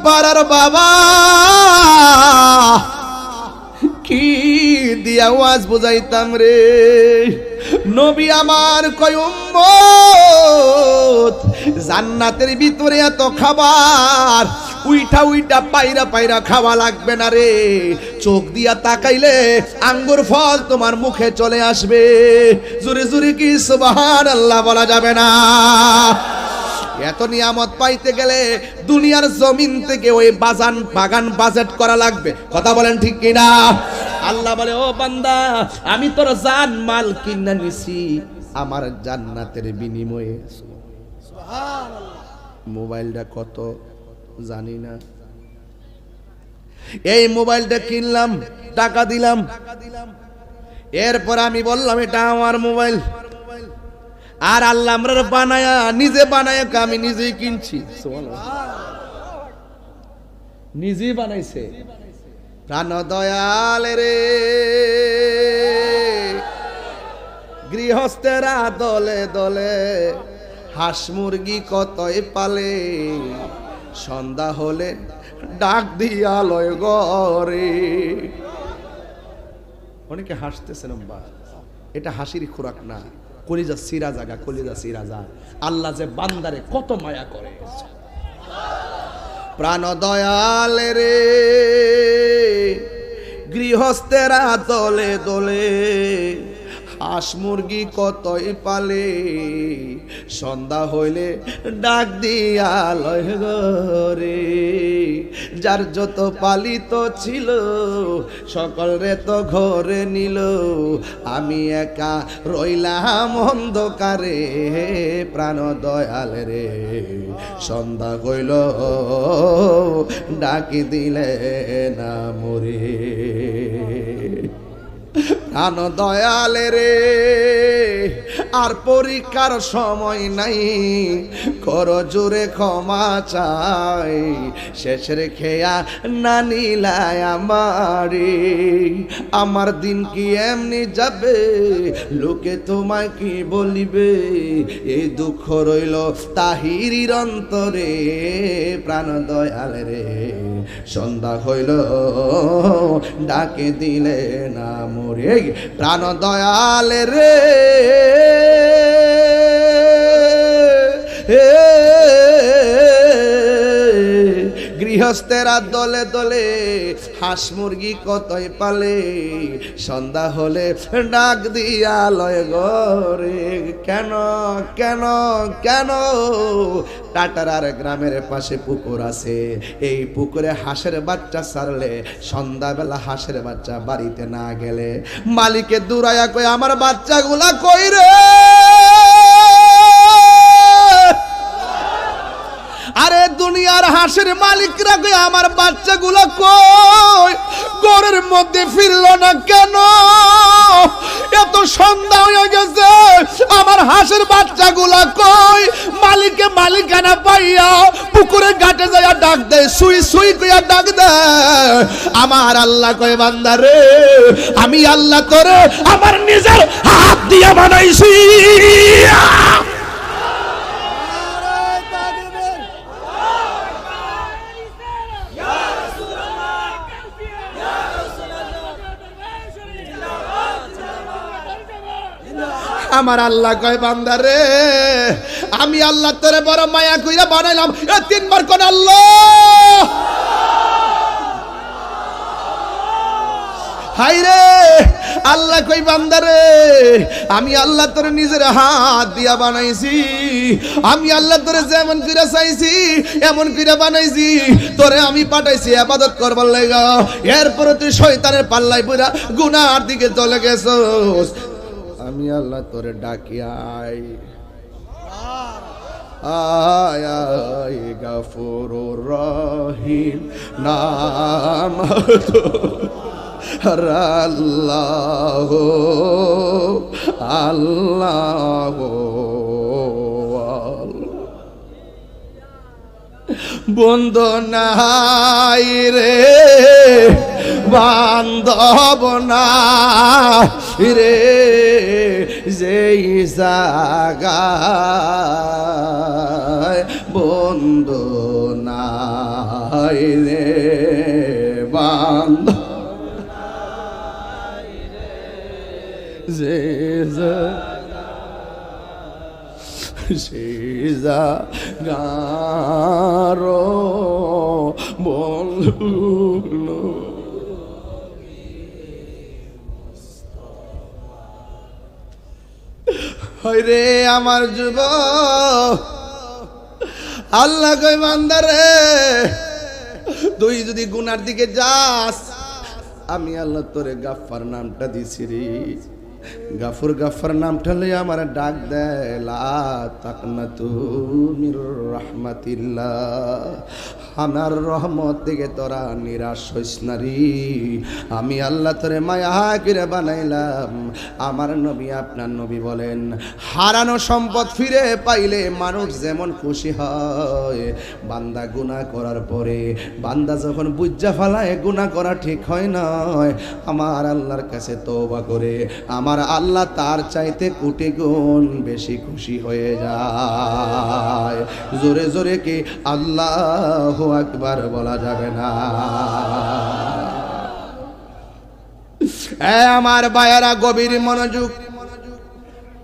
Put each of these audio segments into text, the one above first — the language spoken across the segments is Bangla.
পারার বাবা কি দিয়া ওয়াজ বুঝাইতাম রে। নবী আমার কয় উম্মত জান্নাতের ভিতরে এত খাবার উইঠা উইঠা পায়রা পায়রা খাওয়া লাগবে না রে, চোখ দিয়া তাকাইলে আঙ্গুর ফল তোমার মুখে চলে আসবে। জোরে জোরে কি সুবহানাল্লাহ বলা যাবে না? এত নিয়ামত পাইতে গেলে দুনিয়ার জমিন থেকে ওই বাগান বাজেট করা লাগবে। কথা বলেন ঠিক কিনা? আল্লাহ বলে ও বান্দা আমি তোর জান মাল কিনা নিছি আমার জান্নাতের বিনিময়ে। সুবহানাল্লাহ। মোবাইলটা কত জানি না, এই মোবাইলটা কিনলাম টাকা দিলাম, এরপর আমি বললাম এটা আমার মোবাইল, আর আল্লাহ আমরা বানায়া নিজে বানায়া আমি নিজেই কিনছি। নিজেই বানাইছে। প্রাণ দয়াল রে গৃহস্থেরা দলে দলে হাঁস মুরগি কতই পালে, সন্ধ্যা হলে ডাক দিয়া লয় ঘরে। অনেকে হাসতেছেন বা এটা হাসির খোরাক না, কলিজা সিরা জাগা, কলিজা সিরা যা। আল্লাহ যে বান্দারে কত মায়া করে। প্রাণ দয়াল রে গৃহস্থেরা দলে দলে হাঁস মুরগি কতই পালে, সন্ধ্যা হইলে ডাক দিয়া লয় ঘরে। যার যত পালিত ছিল সকল রে তো ঘরে নিল, আমি একা রইলাম অন্ধকারে। প্রাণ দয়াল রে সন্ধ্যা হইল ডাকি দিলে না মরে। প্রাণ দয়াল রে আর পরীক্ষার সময় নাই, কর জোরে ক্ষমা চাই, শেষের খেয়া না নিলায় আমারে। আমার দিন কি এমনি যাবে, লোকে তোমায় কি বলিবে, এই দুঃখ রইল তাহিরির অন্তরে। প্রাণ দয়াল রে সন্ধ্যা হইল ডাকে দিলে না মরে। প্রাণ দয়াল রে গৃহস্থেরা দলে দলে হাঁস মুরগি কতই পালে, সন্ধ্যা হলে ডাক দিয়া লয় ঘরে। কেন কেন কেন? টাটারার গ্রামের পাশে পুকুর আছে, এই পুকুরে হাঁসের বাচ্চা ছাড়লে সন্ধ্যাবেলা হাঁসের বাচ্চা বাড়িতে না গেলে মালিকে দূরায়া কই আমার বাচ্চাগুলা কই রে? আরে দুনিয়ার হাঁসের মালিকরা কই আমার বাচ্চাগুলো কই? ঘরের মধ্যে ফিরল না কেন? এত সন্ধ্যা হয়ে গেছে, আমার হাঁসের বাচ্চাগুলো কই? মালিকে মালিকানা পাইয়া পুকুরে ঘাটে যাইয়া ডাক দেয়, সুই সুই কইয়া ডাক দেয়। আমার আল্লাহ কয় বান্দা রে আমি আল্লাহ তোরে আমার নিজের হাত দিয়ে বানাইছি। আমার আল্লাহ কয় বান্দা রে আমি আল্লাহ তোরে বড় মায়া কইরা বানাইলাম। এ তিনবার কোন আল্লাহ। হাই রে আল্লাহ কই বান্দা রে আমি আল্লাহ তোরে নিজের হাত দিয়া বানাইছি, আমি আল্লাহ তোরে যেমন কইরা চাইছি এমন কইরা বানাইছি, তোরে আমি পাঠাইছি ইবাদত করবার লাগা। এরপরে তুই শয়তানের পাল্লায় পড়া গুনার দিকে চলে গেছস। আমি আল্লাহ তোরে ডাকি আয় আয় আয় গফুরুর রহিম নাম আল্লাহ আল্লাহ। বন্ধু নাই রে বান্ধব নাই রে, যেই জায়গায় বন্ধু নাই রে বান্দা যে সিজা গারো বললো হইরে আমার যুবক আল্লাহ কই বান্দারে তুই যদি গুনার দিকে যাস আমি আল্লাহ তোরে গাফফার নামটা দিছি রে গাফুর গাফফার নামটা লই আমার ডাক দেয় লা তাকনাতু মির রাহমাতিল্লাহ আমার রহমত থেকে তোরা নিরাশ হইস না রে আমি আল্লাহ তোরে মায়া করে বানাইলাম আমার নবী আপনার নবী বলেন হারানো সম্পদ ফিরে পাইলে মানুষ যেমন খুশি হয় বান্দা গুনাহ করার পরে বান্দা যখন বুঝা ফেলায় গুনাহ করা ঠিক হয় নয় আমার আল্লাহর কাছে তওবা করে আমার আল্লাহ তার চাইতে কোটি গুণ বেশি খুশি হয়ে যায় জোরে জোরে কি আল্লাহু আকবার বলা যাবে না আমার ভাইয়ারা গভীর মনোযোগ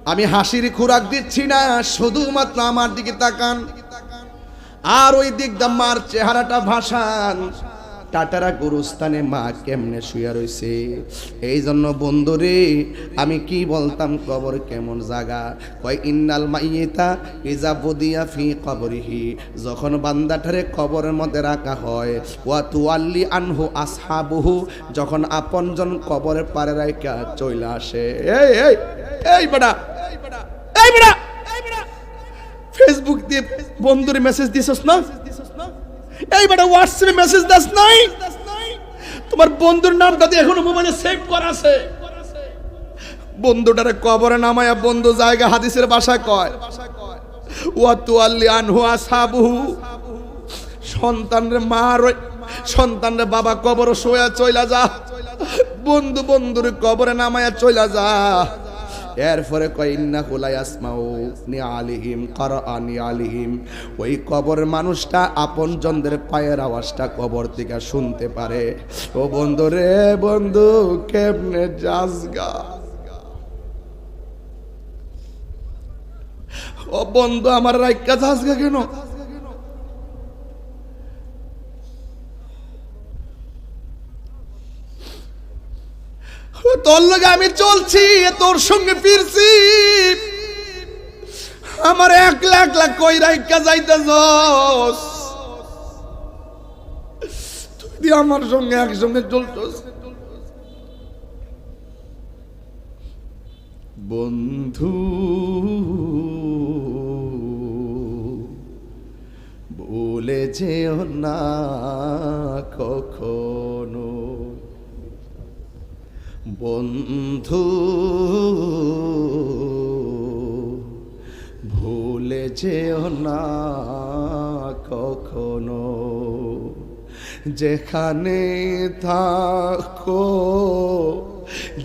আমি হাসির খোরাক দিচ্ছি না শুধুমাত্র আমার দিকে তাকান আর ওই দিক দিয়ে মার চেহারাটা ভাসান টাটারা গুরুস্থানে মা কেমনে শুয়া রইছে এই জন্য বন্ধুরে আমি কি বলতাম কবর কেমন জায়গা কয় ইন্নাল মাইয়িতা ইজা বুদিয়া ফি কবরিহি যখন বান্দাটারে কবরের মধ্যে রাখা হয় ওয়া তুআল্লি আনহু আসহাবুহু যখন আপনজন কবরের পারে রাখা চইলা আসে এই এই এই বেটা এই বেটা ফেসবুক দিয়ে বন্ধুরে মেসেজ দিছস না এই বেটা হোয়াটসঅ্যাপে মেসেজ দাস নাই তোমার বন্ধুর নামটা দিয়ে এখনো মোবাইলে সেভ করা আছে বন্ধুটারে কবরে নামায়া বন্ধু জায়গা হাদিসের ভাষায় কয় ওয়া তুআল্লি আনহু আসহাবুহু সন্তানরে সন্তানরে বাবা কবরে শুয়া চইলা যা বন্ধু বন্ধুর কবরে নামায়া চইলা যা এরপরে কয় ইন্নাহু লা ইয়াসমাউ নি আলিহিম কারআনি আলিহিম ওই কবর মানুষটা আপনজনদের পায়ের আওয়াজটা কবর থেকে শুনতে পারে ও বন্ধু রে বন্ধু কেমনে যাসগা ও বন্ধু আমার রাইকা যাসগা কেন তোর লগে আমি চলছি তোর সঙ্গে ফিরছি আমার একলা একলা কই রাইকা যাইতেছস তুই আমার সঙ্গে একসঙ্গে চলছস বন্ধু ভুলে যেও না কখনো বন্ধু ভুলে যেও না কখনো যেখানে থাকো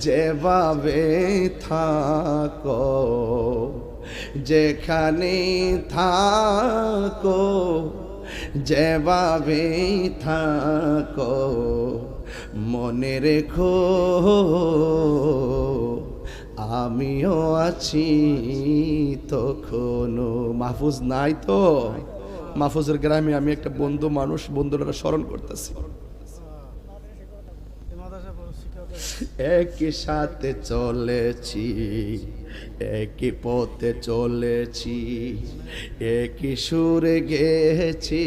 যেভাবে থাকো যেখানে থাকো যেভাবে থাকো মনে রেখো আমিও আছি তখনো মাহফুজ নাই তো মাহফুজের গ্রামে আমি একটা বন্ধু মানুষ বন্ধুরা স্মরণ করতেছি একই সাথে চলেছি একই পথে চলেছি একই সুরে গেছি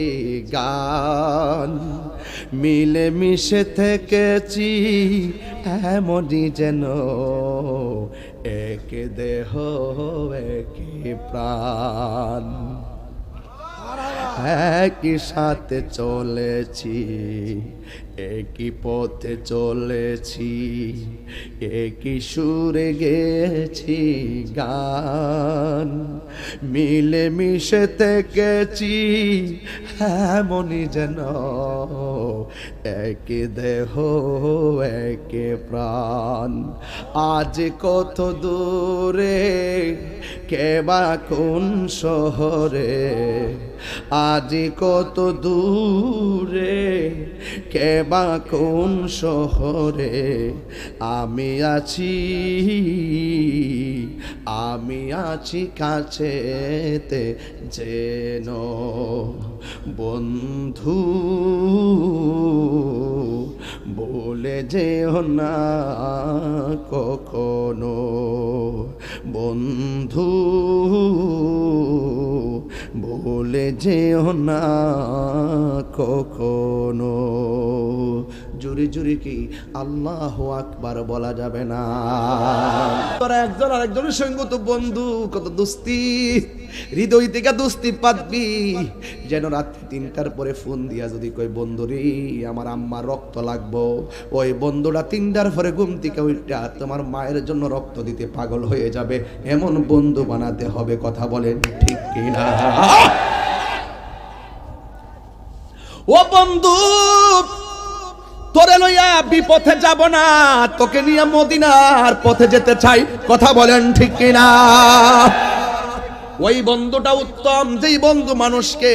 গান মিলে মিশে থেকেছি এমনই যেন এক দেহ একই প্রাণ একই সাথে চলেছি একই পথে চলেছি একই সুরে গেছি গান মিলে মিশে থেকেছি এমনই যেন এক দেহ এক প্রাণ আজ কত দূরে কে বা কোন শহরে আজ কত দূরে কেবা কোন শহরে আমি আছি কাছেতে যেন বন্ধু বলে যেও না কখনো বন্ধু বলে যেও না কখনো জোরে জোরে কি আল্লাহু আকবার বলা যাবে না তোরা একজন আরেকজনের সঙ্গে তো বন্ধু কত দোস্তি হৃদয় থেকে দোস্তি পাতবি যেন রাত্রি 3টার পরে ফোন দিয়া যদি কই বন্ধু রে আমার আম্মার রক্ত লাগবো ওই বন্ধুটা 3টার পরে ঘুম থেকে উঠা তোমার মায়ের জন্য রক্ত দিতে পাগল হয়ে যাবে এমন বন্ধু বানাতে হবে কথা বলেন ঠিক কিনা ও বন্ধু তোরে লইয়া বিপথে যাব না তোকে নিয়ে মদিনার পথে যেতে চাই কথা বলেন ঠিক কিনা ওই বন্ধুটা উত্তম যেই বন্ধু মানুষকে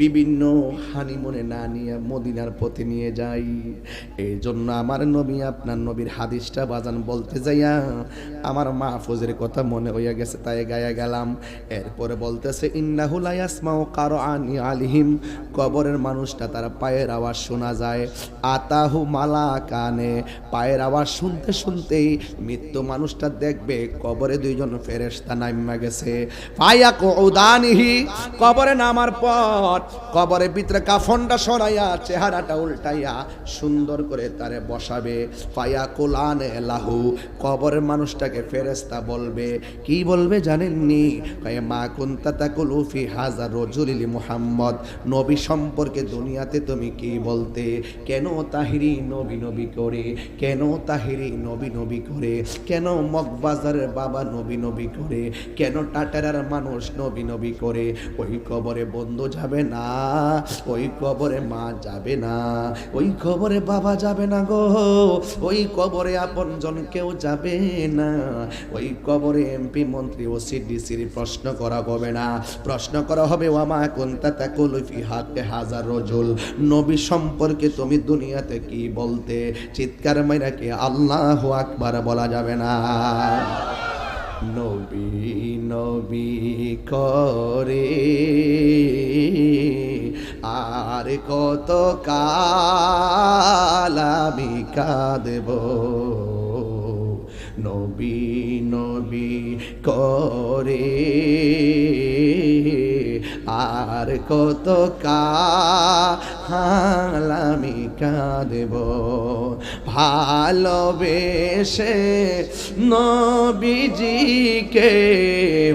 বিভিন্ন হানিমুনে না নিয়ে মদিনার পথে নিয়ে যাই এই জন্য আমার নবী আপনার নবীর হাদিসটা বাজান বলতে যাইয়া আমার মাহফুজের কথা মনে হইয়া গেছে তাই গায়া গেলাম এরপরে বলতেছে ইন্নাহু লা ইয়াসমাউ কারআনি আলিহিম কবরের মানুষটা তার পায়ের আওয়াজ শোনা যায় আতাহু মালাকানে পায়ের আওয়াজ শুনতে শুনতেই মৃত্যু মানুষটা দেখবে কবরে দুইজন ফেরেশতা নাইমা গেছে ফায়াকুদানিহি কবরে নামার পর কবরের ভিতরে কাফনটা সরাইয়া চেহারাটা উল্টাইয়া সুন্দর করে তারে বসাবে ফায়াকুলানে লাহু কবরের মানুষটাকে ফেরেশতা বলবে কি বলবে জানেননি কয়ে মা কুনতা তাকুলু ফি হাযার রাজুলি মুহাম্মদ নবী সম্পর্কে দুনিয়াতে তুমি কি বলতে কেন তাহিরি নবী নবী করে কেন তাহিরি নবী নবী করে কেন মগবাজারের বাবা নবী নবী করে কেন টাটারার মানুষ নবী নবী করে ওই কবরে বন্ধু যাবে না ওই কবরে মা যাবে না ওই কবরে বাবা যাবে না গো ওই কবরে আপনজন কেউ যাবে না ওই কবরে এমপি মন্ত্রী ও সিডিসির প্রশ্ন করা হবে না প্রশ্ন করা হবে ওয়ামা কুনতা তাকুলু ফি হাতে হাজার রাজুল নবী সম্পর্কে তুমি দুনিয়াতে কি বলতে চিৎকার মাইরা কি আল্লাহু আকবার বলা যাবে না নবী নবী করে আর কত কাল আমি কাঁদব নবী নবী করে আর কত কাল আমি কাঁদব ভালোবেসে নবীজিকে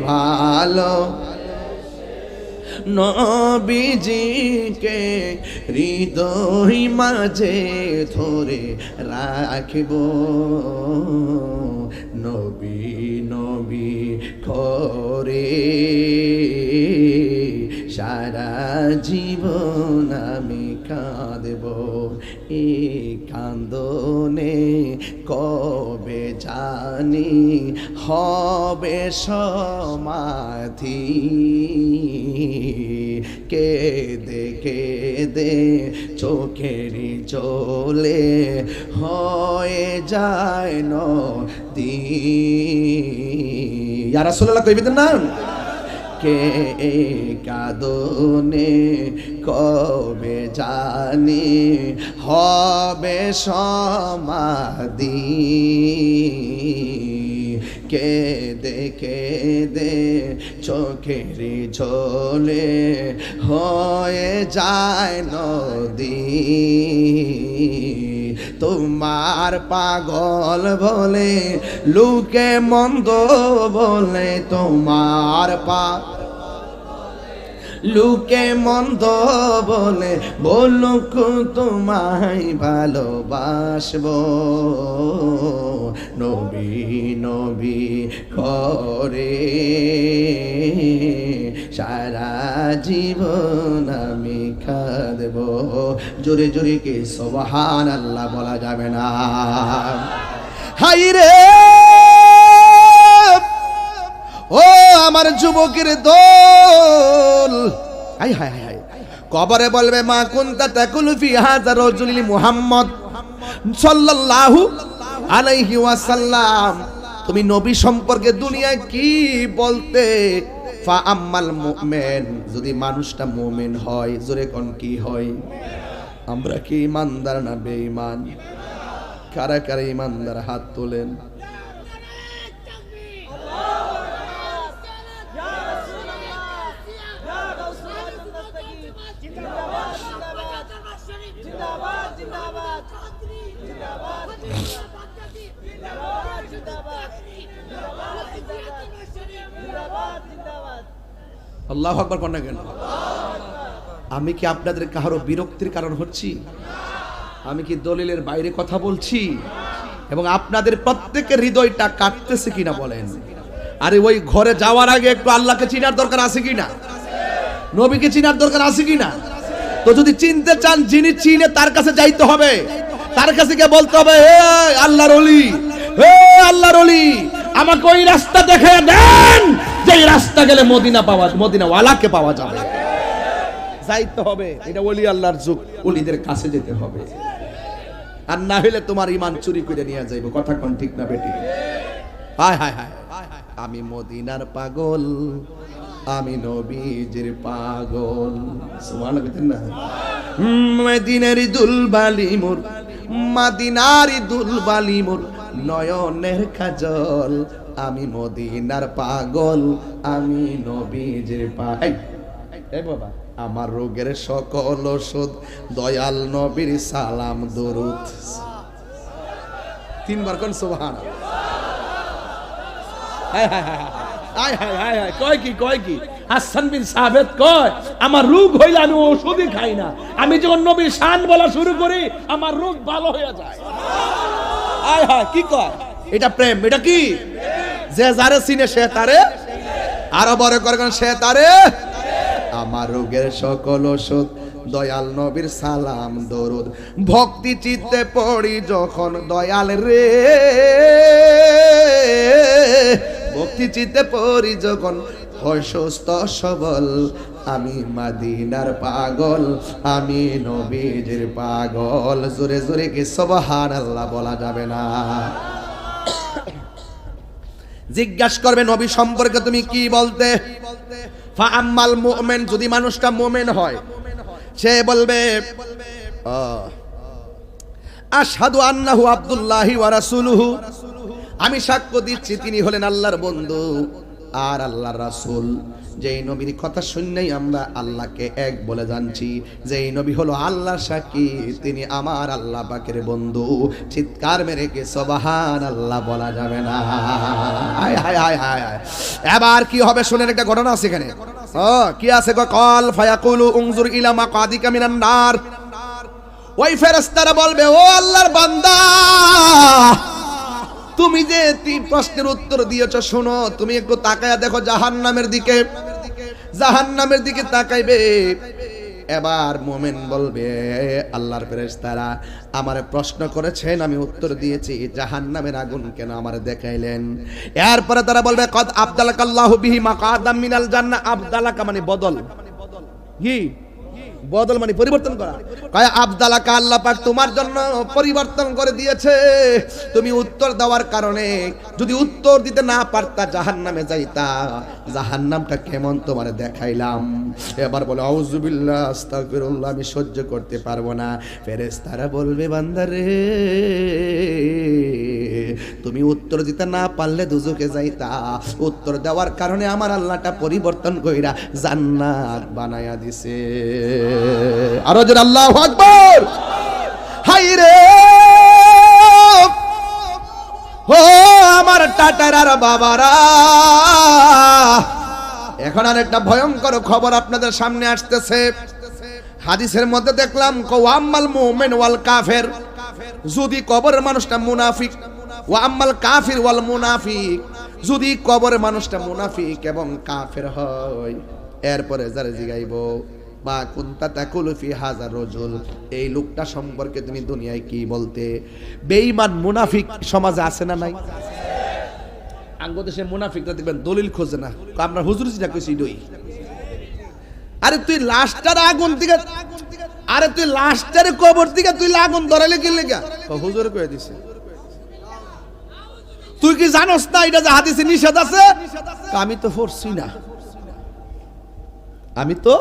ভালো নবীজিকে হৃদয় মাঝে ধরে রাখব নবী নবী করে সারা জীবন আমি কাঁদব এই কান্দনে কবে জানি হবে সমাধি কেঁদে কেঁদে চোখের চলে হয়ে যায় নদী ইয়া রাসূলুল্লাহ কইবেন না কে কাঁদনে কবে জানি হবে সমাধি কেঁদে কেঁদে চোখের ঝোলে হয়ে যায় নদী তোমার পাগল বলে লোকে মন্দ বলে তোমার লোকে মন্দ বলে বলুক তোমায় ভালোবাসবো নবী নবী করে সারা জীবন আমি কাঁদব জোরে জোরে কি সুবহানাল্লাহ বলা যাবে না হাই রে ও আমার যুবকের দল হাই হাই হাই, কবরে বলবে মা কুনতা তাকুলু ফি হাযা রাজুলি মুহাম্মদ সাল্লাল্লাহু আলাইহি ওয়াসাল্লাম, তুমি নবী সম্পর্কে দুনিয়ায় কি বলতে? ফা আম্মাল মুমিন, যদি মানুষটা মুমিন হয়, জোরে কোন কি হয়? আমরা কি ইমানদার না বেঈমান? কারা কারা ইমানদার হাত তোলেন। আল্লাহু আকবার কোন না কেন? আমি কি আপনাদের কারো বিরক্তির কারণ হচ্ছি? আমি কি দলিলের বাইরে কথা বলছি? এবং আপনাদের প্রত্যেকের হৃদয়টা কাটতেছে কিনা বলেন? আরে ওই ঘরে যাওয়ার আগে একটু আল্লাহকে চিনার দরকার আছে কিনা? নবীকে চিনার দরকার আছে কিনা? তো যদি চিনতে চান, যিনি চিনে তার কাছে যাইতে হবে, তার কাছে গিয়ে বলতে হবে, হে আল্লাহর ওলি, হে আল্লাহর ওলি, আমাকে ওই রাস্তা দেখায় দেন যেই রাস্তা গেলে মদিনা পাওয়া, মদিনা ওয়ালাকে পাওয়া যাবে। যাইতে হবে, এটা ওলি আল্লাহর যুগ, ওলিদের কাছে যেতে হবে। আর না হলে তোমার ঈমান চুরি করে নিয়ে যাইব। কথা কোন ঠিক না বেটি? হায় হায় হায়, আমি মদিনার পাগল, আমি নবীজির পাগল। সুবহানাল্লাহ না? মদিনারি দুলবালি মোর, মদিনারি দুলবালি মোর নয়নের কাজল, আমি মদিনার পাগল, আমি নবীজির পাগল। এই বাবা, আমার রোগের সকল ওষুধ, দয়াল নবীর সালাম দরুদ। তিনবার কোন সুবহানাল্লাহ। হায় হায় হায় হায় হায় হায় হায়, কয় কি কয় কি? হাসান বিন সাবিত কয়, আমার রোগ হইলে আমি ওষুধই খাই না, আমি যখন নবীর শান বলা শুরু করি আমার রোগ ভালো হয়ে যায়। হায় হায়, কি কয়? এটা প্রেম। এটা কি? যে যারে চিনে সে তারে আরো বড় করে, সে তারে। আমার রোগের সকল ওষুধ, দয়াল নবীর সালাম দরুদ। ভক্তি চিত্তে পড়ি যখন দয়াল রে, ভক্তি চিত্তে পড়ি যখন হয় সুস্থ সবল, আমি মদিনার পাগল, আমি নবীজির পাগল। জোরে জোরে কি সুবহানাল্লাহ বলা যাবে না? জিজ্ঞাসা করবে নবী সম্পর্কে তুমি কি বলতে? ফা আম্মাল মুমিন, যদি মানুষটা মুমিন হয়, সে বলবে আশহাদু আন্নাহু আব্দুল্লাহি ওয়া রাসূলুহু, আমি সাক্ষ্য দিচ্ছি তিনি হলেন আল্লাহর বন্ধু আর আল্লাহর রাসূল। যেই নবীর কথা শুনলেই আমরা আল্লাহকে এক বলে জানছি, যেই নবী হলো আল্লাহর সাক্ষী, তিনি আমার আল্লাহ পাকের বন্ধু। চিৎকার মেরে কে সুবহানাল্লাহ বলা যাবে না? হায় হায় হায় হায়। এবার কি হবে শুনেন, একটা ঘটনা আছে এখানে। কি আছে গো? কল ফায়াকুলু উনজুর ইলা মাকাদিকা মিনান নার, ওই ফেরেশতারা বলবে, ও আল্লাহর বান্দা, তুমি যে প্রশ্নের উত্তর দিয়েছো, শোনো, তুমি একটু তাকায়া দেখো জাহান্নামের দিকে। জাহান্নামের দিকে তাকাইবে। এবার মুমিন বলবে, আল্লাহর ফেরেশতারা আমারে প্রশ্ন করেছেন, আমি উত্তর দিয়েছি, জাহান্নামের আগুন কেন আমারে দেখাইলেন? এরপরে তারা বলবে, কদ আবদালাকাল্লাহু বিহি মাকাদাম মিনাল জান্নাহ। আবদালাকা মানে বদল, কি বদল মানে পরিবর্তন করা। কয় আবদালাকা, আল্লাহ পাক তোমার জন্য পরিবর্তন করে দিয়েছে। তুমি উত্তর দেওয়ার কারণে, যদি উত্তর দিতে না পারতা জাহান্নামে যাইতা। জাহান্নামটা কেমন তোমারে দেখাইলাম। এবার বলে আউযুবিল্লাহ, আস্তাগফিরুল্লাহ, আমি সহ্য করতে পারবো না। ফেরেশতারা বলবে, বান্দারে, তুমি উত্তর দিতে না পারলে দুজকে যাইতা। উত্তর দেওয়ার কারণে আমার আল্লাহটা পরিবর্তন কইরা জান্নাত বানায়া দিছে। আরো জোরে আল্লাহু আকবার। হাই রে ও আমার টাটারার বাবারা, এখন আর একটা ভয়ঙ্কর খবর আপনাদের সামনে আসতেছে। হাদিসের মধ্যে দেখলাম, ওয়াম্মাল মুমিন ওয়াল কাফের, যদি কবরের মানুষটা মুনাফিক, ওয়াম্মাল কাফির ওয়াল মুনাফিক, যদি কবরের মানুষটা মুনাফিক এবং কাফের হয়, এরপরে যারা জিগাইব বা কুনতা তাকুলু ফি হাযা রাজুল, এই লোকটা সম্পর্কে তুমি দুনিয়ায় কি বলতে? বেঈমান মুনাফিক সমাজে আছে না নাই? আঙ্গ দেশে মুনাফিকরা দেখবেন দলিল খোঁজে না, আমরা হুজুর যেটা কইছি দই। আরে তুই লাশটার আগুন থেকে, আরে তুই লাশটার কবর থেকে তুই আগুন ধরাইলে কি লেগা? হুজুর কয়ে দিছে। তুই কি জানোস না এটা যে হাদিসে নিষেধ আছে? আমি তো পড়ছি না, আমি তো।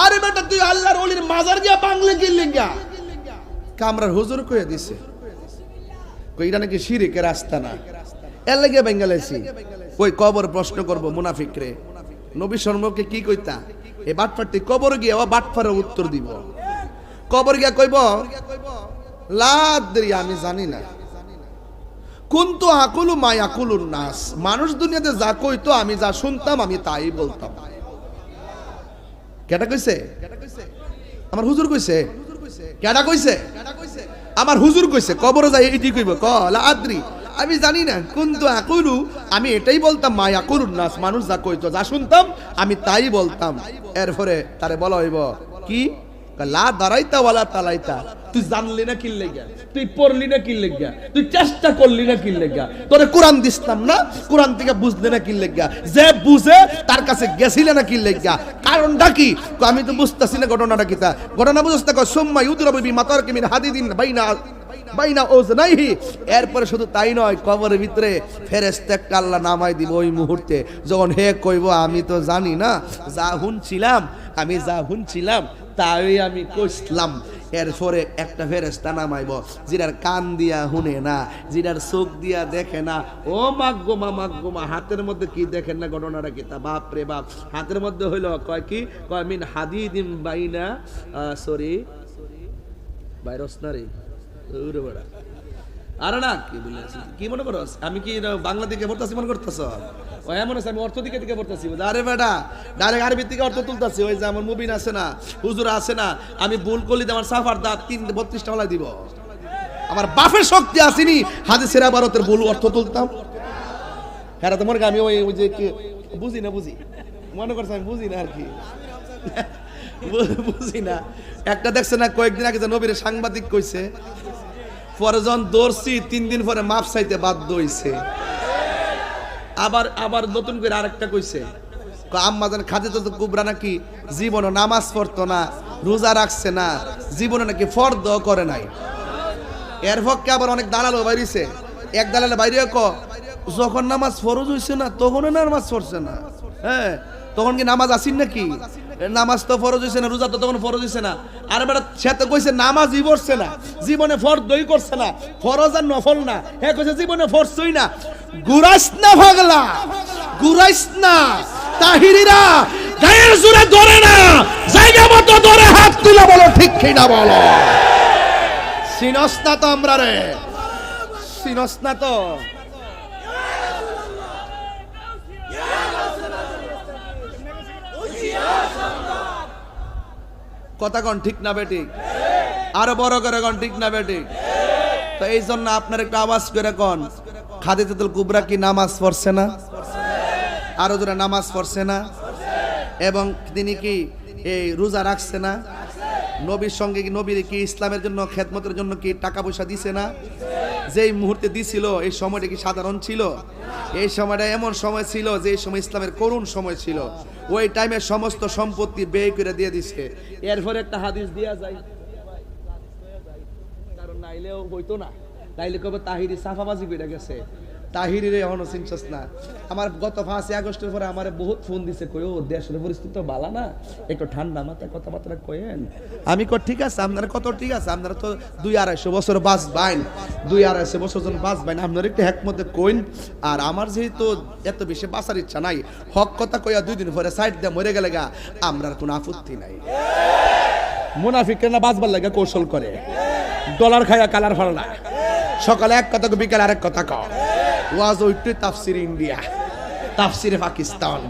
আরে বেটা তুই আল্লাহর ওলির মাজার গিয়া বাংলা কি লেগা? কামরার হুজুর কয়ে দিছে কইটা নাকি শিরকের রাস্তা না, এর লাগে বেঙ্গালেছি। ওই কবর প্রশ্ন করব মুনাফিক রে, নবী সম্পর্কে কি কইতা? এই বাটপাটি কবর গিয়া ও বাটপারের উত্তর দিব। কবর গিয়া কইব লাদ্রি আমি জানি না, কুনতু আকুলু মা ইয়াকুলুন নাস, মানুষ দুনিয়াতে যা কইতো আমি যা শুনতাম আমি তাই বলতাম। কেটা কইছে? আমার হুজুর কইছে। কেটা কইছে? আমার হুজুর কইছে। কবরে যাই এটি কইব ক লা আদ্রি আমি জানি না, কুনতু আকুলু আমি এটাই বলতাম মা ইয়াকুলুন নাস, মানুষ যা কইতো যা শুনতাম আমি তাই বলতাম। এরপরে তারে বলা হইব কি? লা দারাইতা ওয়ালা তালাইতা, তুই জানলি না কি লাগা, তুই পড়লি না কি লাগা, তুই চেষ্টা করলি না কি লাগা, তোরে কোরআন দিছতাম না, কোরআন থেকে বুঝলি না কি লাগা, যে বুঝে তার কাছে গেছিলে না কি লাগা, কারণটা কি? আমি তো বুঝতাছি না ঘটনাটা কি। তা ঘটনা বুঝতে কয় সুম্মা ইউদরাবু বি মাতারকি মিন হাদিদিন বাইনা ওজনাইহি। এরপরে শুধু তাই নয়, কবরের ভিতরে ফেরেশতা একটা আল্লাহ নামাই দিব ওই মুহূর্তে, যখন হে কইব আমি তো জানি না, যা হুনছিলাম আমি যা হুনছিলাম তাই আমি কইছিলাম। এরপরে একটা ফেরেশতা নামাইব যেটার কান দিয়া শুনে না, যেটার চোখ দিয়া দেখে না। ও মাগগোমা মাগগোমা, হাতের মধ্যে কি দেখেন না? ঘটনাটা কি? তা বাপ রে বাপ, হাতের মধ্যে হইল কয় কি? কয় মিন হাদিদিম বাইনা সরি ভাইরাস না রে ওরে বড়া। আরে না কি বলেছি, কি মনে করছ আমি কি বাংলা দিকে পড়তাছি মনে করতেছ? ওই এমন আছে আমি অর্থ দিকে দিকে পড়তাছি। আরে বেটা ডাইরেক্ট আরবি থেকে অর্থ তুলতাছি। ওই যে আমার মুবিন আছে না, হুজুর আছে না, আমি ভুল করলি আমার সাফার দাঁত 32 টাকা দিব। আমার বাপের শক্তি আসেনি হাদিসের আবারতের ভুল অর্থ তুলতাম। হ্যাঁ তো মনে আমি ওই যে বুঝি না, বুঝি মনে করছে আমি বুঝি না আর কি, বুঝি না। একটা দেখছে না কয়েকদিন আগে যে নবীর সাংবাদিক কইছে, পরে যখন দৌড়ছি 3 দিন পরে মাপ চাইতে বাধ্য হইছে। আবার নতুন করে আরেকটা কইছে, আম্মা জান খাদিজাতুল কুবরা নাকি জীবনে নামাজ পড়তো না, রোজা রাখছে না, জীবনে নাকি ফরদ করে নাই। এর পক্ষে আবার অনেক দালালও বাইরেছে। এক দালালে বাইরে যখন নামাজ ফরজ হইছে না তখন নামাজ পড়ছে না। হ্যাঁ তখন কি নামাজ আসিন নাকি? নামাজ তো ফরজ হইছে না, রোজা তো তখন ফরজ হইছে না। আর বেটা সে তো কইছে নামাজই পড়ছে না, জীবনে ফরদই করছে না, ফরজ আর নফল না। হ্যাঁ কইছে জীবনে ফরছই না। গুরাইস না পাগলা, গুরাইস না। তাহিরিরা গায়ের জোরে ধরে না, জায়গা মতো ধরে হাত তুলে বলো ঠিক কি না বলো। সিনস না তো আমরা রে, সিনস না তো। কথা কন ঠিক না বেঠিক? আরো বড় করে কন ঠিক না বেঠিক? তো এই জন্য আপনার একটা আওয়াজ করে কন, খাদিজাতুল কুবরা কি নামাজ পড়ছে না? আরো জোরে নামাজ পড়ছে না? এবং তিনি কি এই রোজা রাখছে না? নবীর সঙ্গে কি নবীর কি ইসলামের জন্য খেদমতের জন্য কি টাকা পয়সা দিছে না? যেই মুহূর্তে দিছিল এই সময়টা কি সাধারণ ছিল? এই সময়টা এমন সময় ছিল যে এই সময় ইসলামের করুণ সময় ছিল। ওই টাইমে সমস্ত সম্পত্তি ব্যয় করে দিয়ে দিছে। এরপরে একটা হাদিস দিয়া যায়, কারণ নাইলেও হইতো না, নাইলে কবে তাহিরি সাফাবাজি করে গেছে। তাহিরিরে এখনো চিনছস না? আমার গত 5 আগস্টের পরে আমার বহুত ফোন দিছে, কই ও দেশের পরিস্থিতি তো ভালো না, একটু ঠান্ডা মাথায় কথাবার্তা কয়েন। আমি কই ঠিক আছে, আপনারা কত ঠিক আছে, আপনারা তো 200-250 বছর বাঁচবেন, 200-250 বছর জন বাঁচবেন, আপনারা একটু হেকমতে কইন। আর আমার যেহেতু এত বেশি বাঁচার ইচ্ছা নাই, হক কথা কইয়া 2 দিন পরে সাইড দিয়ে মরে গেলে গা আমরার কোনো আপত্তি নাই। মুনাফিকরা না বাঁচবার লাগে কৌশল করে, ডলার খায়া কালার ফালা, সকালে এক কথা বিকালে আরেক কথা কয়। ওয়াজ ওইটি তাফসির ইন্ডিয়া, তাফসিরে পাকিস্তান,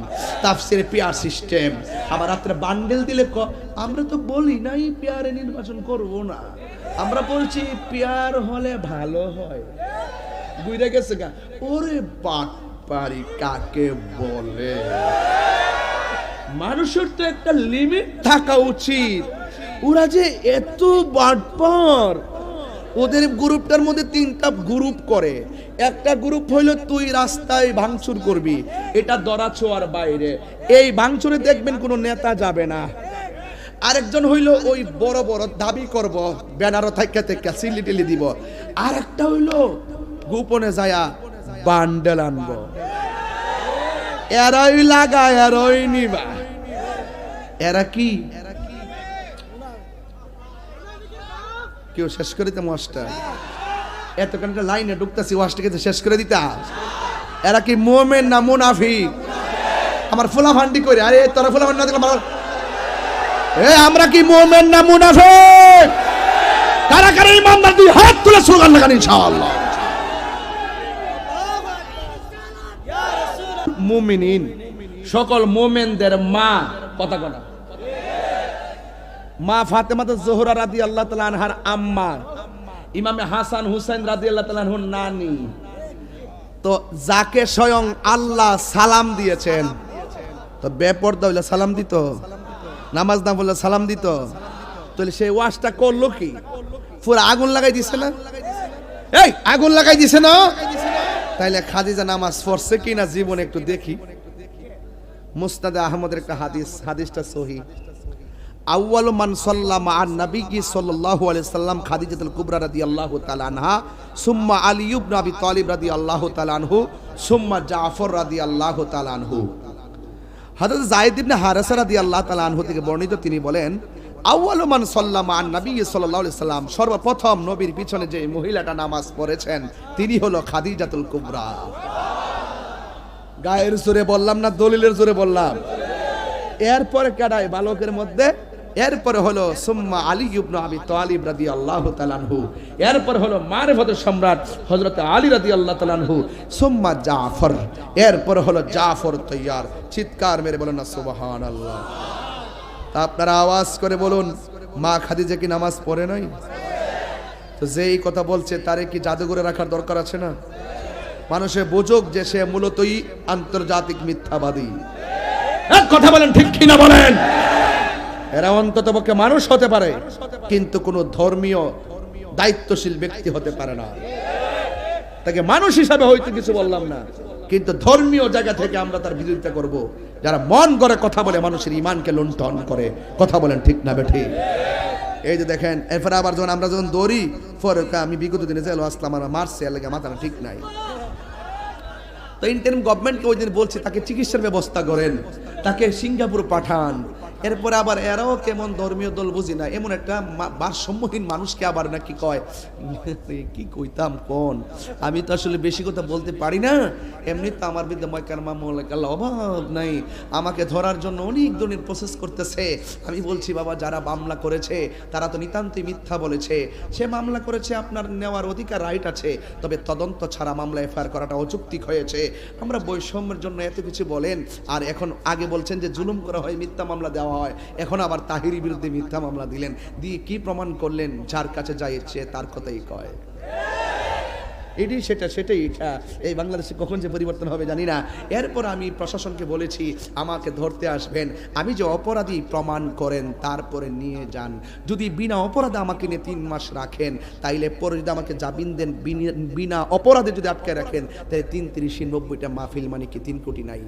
তাফসিরে পিয়ার সিস্টেম। আবার রাত্রে বান্ডেল দিলে আমরা তো বলি নাই পিয়ারে নির্বাচন করব না, আমরা বলছি পিয়ার হলে ভালো হয়। বুঝে গেছে গা? ওরে বাটপারি কাকে বলে? মানুষের তো একটা লিমিট থাকা উচিত। ওরা যে এত বাটপার, ওদের গ্রুপটার মধ্যে 3টা গ্রুপ করে। একটা গ্রুপ হইলো তুই রাস্তায় ভাঙচুর করবি, এটা দরাছোয়ার বাইরে, এই ভাঙচুরে দেখবেন কোনো নেতা যাবে না। আরেকজন হইলো ওই বড় বড় দাবি করব, ব্যানারও থাইকা থাইকা সিলিটিলি দিব। আরেকটা হইলো গোপনে যায়া বান্ডেল আনবো, এরাই লাগা এরাই নিবা। এরা কি কেউ শেষ করে দিতে মাস্টার এতখানটা লাইনে ঢুকতেছি ওয়াজটাকে শেষ করে দিতা। এরা কি মুমিন না মুনাফিক? আমার ফুলা ফান্ডি করে, আরে তোরা ফুলা ফান্ডি না দেখলাম ভালো। আমরা কি মুমিন না মুনাফিক? কারা কারা ইমানদার দুই হাত তুলে স্লোগান লাগান ইনশাআল্লাহ। মুমিনিন সকল মুমিনদের মা, কথা কথা মা ফাতেমা জোহরা রাদিয়াল্লাহু তাআলা আনহার আম্মা, ইমামে হাসান হুসাইন রাদিয়াল্লাহু তাআলা আনহুর নানি। তো যাকে স্বয়ং আল্লাহ সালাম দিয়েছেন, তো বেপরদা হইলে সালাম দিত, নামাজ না বললে সালাম দিত, তাহলে সেই ওয়াজটা করলো কি? পুরো আগুন লাগাই দিছে না? এই আগুন লাগাই দিছে না? তাইলে খাদিজা নামাজ পড়ছে কিনা জীবনে একটু দেখি। মুসনাদে আহমদের একটা হাদিস, হাদিসটা সহিহ। আউয়ালু মান সাল্লামা আন নবী সাল্লাল্লাহু আলাইহি সাল্লাম খাদিজাতুল কুবরা রাদিয়াল্লাহু তাআলা আনহা, সুম্মা আলী ইবনে আবি তালিব রাদিয়াল্লাহু তাআলা আনহু, সুম্মা জাফর রাদিয়াল্লাহু তাআলা আনহু। হযরত যায়েদ ইবনে হারেসা রাদিয়াল্লাহু তাআলা আনহু থেকে বর্ণিত, তিনি বলেন আউয়ালু মান সাল্লামা আন নবী সাল্লাল্লাহু আলাইহি সাল্লাম, সর্বপ্রথম নবীর পিছনে যে মহিলাটা নামাজ পড়েছেন তিনি হলো খাদিজাতুল কুবরা। গায়ের জোরে বললাম না দলিলের জোরে বললাম? এরপরে কেডায় বালকের মধ্যে? এরপরে হলো সুম্মা আলী ইবনে আবি তালিব রাদিয়াল্লাহু তাআলা আনহু, এরপর হলো মারিফাতের সম্রাট হযরত আলী রাদিয়াল্লাহু তাআলা আনহু, সুম্মা জাফর, এরপর হলো জাফর তৈয়ার। চিৎকার মেরে বলেন না সুবহানাল্লাহ। তা আপনারা আওয়াজ করে বলুন, মা খাদিজা কি নামাজ পড়ে নাই? তো যেই কথা বলছে তারে কি জাদুঘরে রাখার দরকার আছে না? মানুষে বুঝুক যে সে মূলতই আন্তর্জাতিক মিথ্যাবাদী। এক কথা বলেন, ঠিক কিনা বলেন? এরা অন্তত পক্ষে মানুষ হতে পারে, কিন্তু কোনো ধর্মীয় দায়িত্বশীল ব্যক্তি হতে পারে না। তাকে মানুষ হিসাবে হয়তো কিছু বললাম না, কিন্তু ধর্মীয় জায়গা থেকে আমরা তার বিরোধিতা করব। যারা মন করে কথা বলে মানুষের ঈমানকে লুণ্ঠন করে, কথা বলেন ঠিক না বেঠিক? এই যে দেখেন, এরপরে আবার যখন আমরা যখন দৌড়ি, পরে আমি বিগত দিনে জেল আসলাম, আমার মারছে, এলাকা মাথাটা ঠিক নাই। তো ইন্টারিম গভর্নমেন্টকে ওই দিন বলছি তাকে চিকিৎসার ব্যবস্থা করেন, তাকে সিঙ্গাপুর পাঠান। এরপরে আবার এরাও কেমন ধর্মীয় দল বুঝি না, এমন একটা ভারসাম্যহীন মানুষকে আবার নাকি কয়, কি কইতাম কোন, আমি তো আসলে বেশি কথা বলতে পারি না, এমনি তো আমার বিরুদ্ধে ময়কার মামলার অভাব নাই, আমাকে ধরার জন্য অনেক ধরনের প্রসেস করতেছে। আমি বলছি বাবা, যারা মামলা করেছে তারা তো নিতান্তই মিথ্যা বলেছে। সে মামলা করেছে, আপনার নেওয়ার অধিকার, রাইট আছে, তবে তদন্ত ছাড়া মামলা এফআইআর করাটা অযৌক্তিক হয়েছে। আমরা বৈষম্যের জন্য এত কিছু বলেন, আর এখন আগে বলছেন যে জুলুম করা হয়, মিথ্যা মামলা দেওয়া হয়, এখন আবার তাহিরি বিরুদ্ধে মিথ্যা মামলা দিলেন, দিয়ে কি প্রমাণ করলেন? যার কাছে যাইছে তার কথাই কয়। এটাই সেটাই এটা। এই বাংলাদেশে কখন যে পরিবর্তন হবে জানি না। এরপর আমি প্রশাসনকে বলেছি, আমাকে ধরতে আসবেন, আমি যে অপরাধী প্রমাণ করেন, তারপরে নিয়ে যান। যদি বিনা অপরাধে আমাকে নিয়ে 3 মাস রাখেন, তাইলে পরে যদি আমাকে জামিন দেন, বিনা অপরাধে যদি আটকে রাখেন, তাহলে 3 × 30 = 90টা মাহফিল, মানে কি 3 কোটি নাই?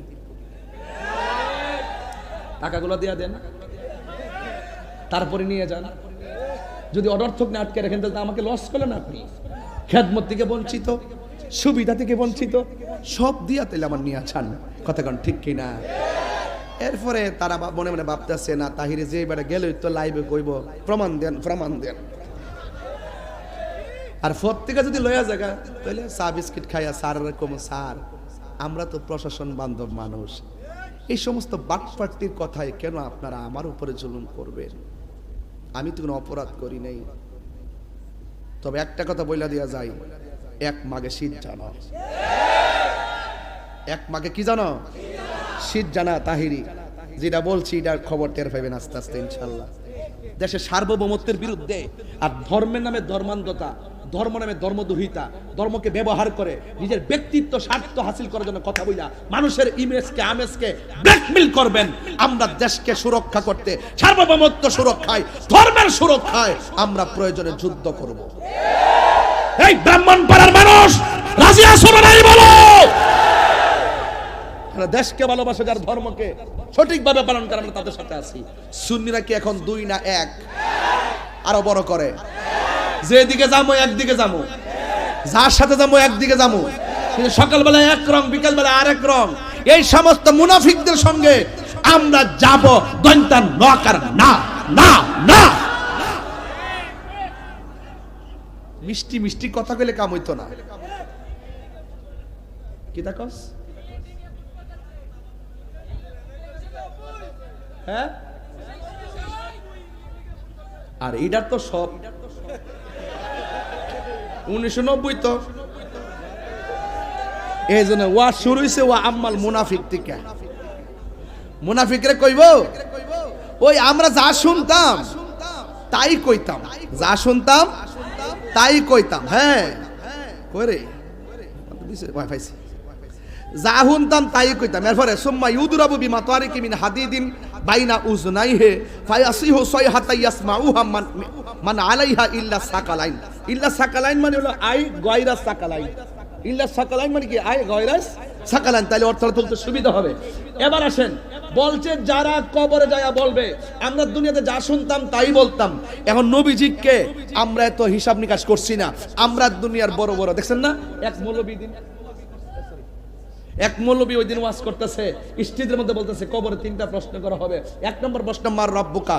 টাকাগুলো দিয়া দেন, তারপরে নিয়ে যান। যদি অনর্থক না আটকে রাখেন, তাহলে আমাকে লস করলেন আপনি। খেদমত থেকে বঞ্চিত, সুবিধা থেকে বঞ্চিত, সব দিয়া তাহলে আমার নিয়ে আছেন, কথা কন ঠিক কিনা? এরপরে তারা মনে মনে ভাবতেছে, না তাহিরে যে এবারে গেলে তো লাইভে কইব প্রমাণ দেন, প্রমাণ দেন। আর প্রত্যেকে যদি লয়া জায়গা, তাহলে চা বিস্কিট খাইয়া স্যার এরকম, স্যার আমরা তো প্রশাসন বান্ধব মানুষ, এই সমস্ত বাটপাট্টির কথায় কেন আপনারা আমার উপরে জুলুম করবেন? আমি তো কোনো অপরাধ করি নাই। তবে একটা কথা বইলা দিয়া যায়, 1 মাঘে শীত জানো, 1 মাঘে কি জানো? শীত জানা। তাহিরি যেটা বলছি এটার খবর টের পাইবেন আস্তে আস্তে ইনশাল্লাহ। দেশের সার্বভৌমত্বের বিরুদ্ধে আর ধর্মের নামে ধর্মান্ধতা, ধর্ম নামে ধর্মদুহিতা, ধর্মকে ব্যবহার করে নিজের ব্যক্তিত্ব স্বার্থ হাসিল করার জন্য কথা বইলা মানুষের ইমেজকে আমেজকে ব্ল্যাকমেল করবেন। আমরা দেশকে সুরক্ষা করতে, সার্বভৌমত্ব সুরক্ষায়, ধর্মের সুরক্ষায় আমরা প্রয়োজনে যুদ্ধ করব। এই ব্রাহ্মণপাড়ার মানুষ রাজি আছো না নাই বলো? দেশকে ভালোবাসে, যার ধর্মকে সঠিকভাবে পালন করে, আমরা তাদের সাথে আছি। সুন্নিরা কি এখন দুই না এক? আরো বড় করে, যেদিকে যাবো একদিকে যাবো, যার সাথে যাবো একদিকে যাবো, কিন্তু সকালবেলা এক রং, বিকালবেলা আরেক রং। এই সমস্ত মুনাফিকদের সঙ্গে আমরা যাব দৈন্তান নকার না না না। মিষ্টি মিষ্টি কথা কইলে কাম হইতো না। কি তাকস? হ্যাঁ, আর এইটার তো সব 1990 তো। এই জন্য ওয়া শুরু হইছে ওয়া আম্মাল মুনাফিক থেকে। মুনাফিকরে কইব ওই আমরা যা শুনতাম তাই কইতাম, যা শুনতাম তাই কইতাম। হ্যাঁ কইরে ওয়াইফাইছি, যা শুনতাম তাই কইতাম। এরপরে সুম্মা ইউদরাবু বিমা তারিকি মিন হাদিদিন বাইনা উজনাইহি ফায়াসিহু সাইহাতা ইয়াসমাউহা মান আলাইহা ইল্লা সাকালাইন। ইল্লা সাকালাইন মানে হলো আই গায়রা সাকালাইন। ইল্লা সাকালাইন মানে কি? আই গায়রা সাকালাইন। তাহলে অর্থটা তুলতে সুবিধা হবে। এবার আসেন, বলছে যারা কবরে যায় বলবে আমরা দুনিয়াতে যা শুনতাম তাই বলতাম। এখন নবীজিকে আমরা এত হিসাব নিকাশ করছি না। আমরা দুনিয়ার বড় বড় দেখছেন না, এক মৌলবী ওই দিন ওয়াজ করতেছে, স্টেজের মধ্যে বলতেছে কবরে 3টা প্রশ্ন করা হবে। 1 নম্বর প্রশ্ন, মার রব্বুকা।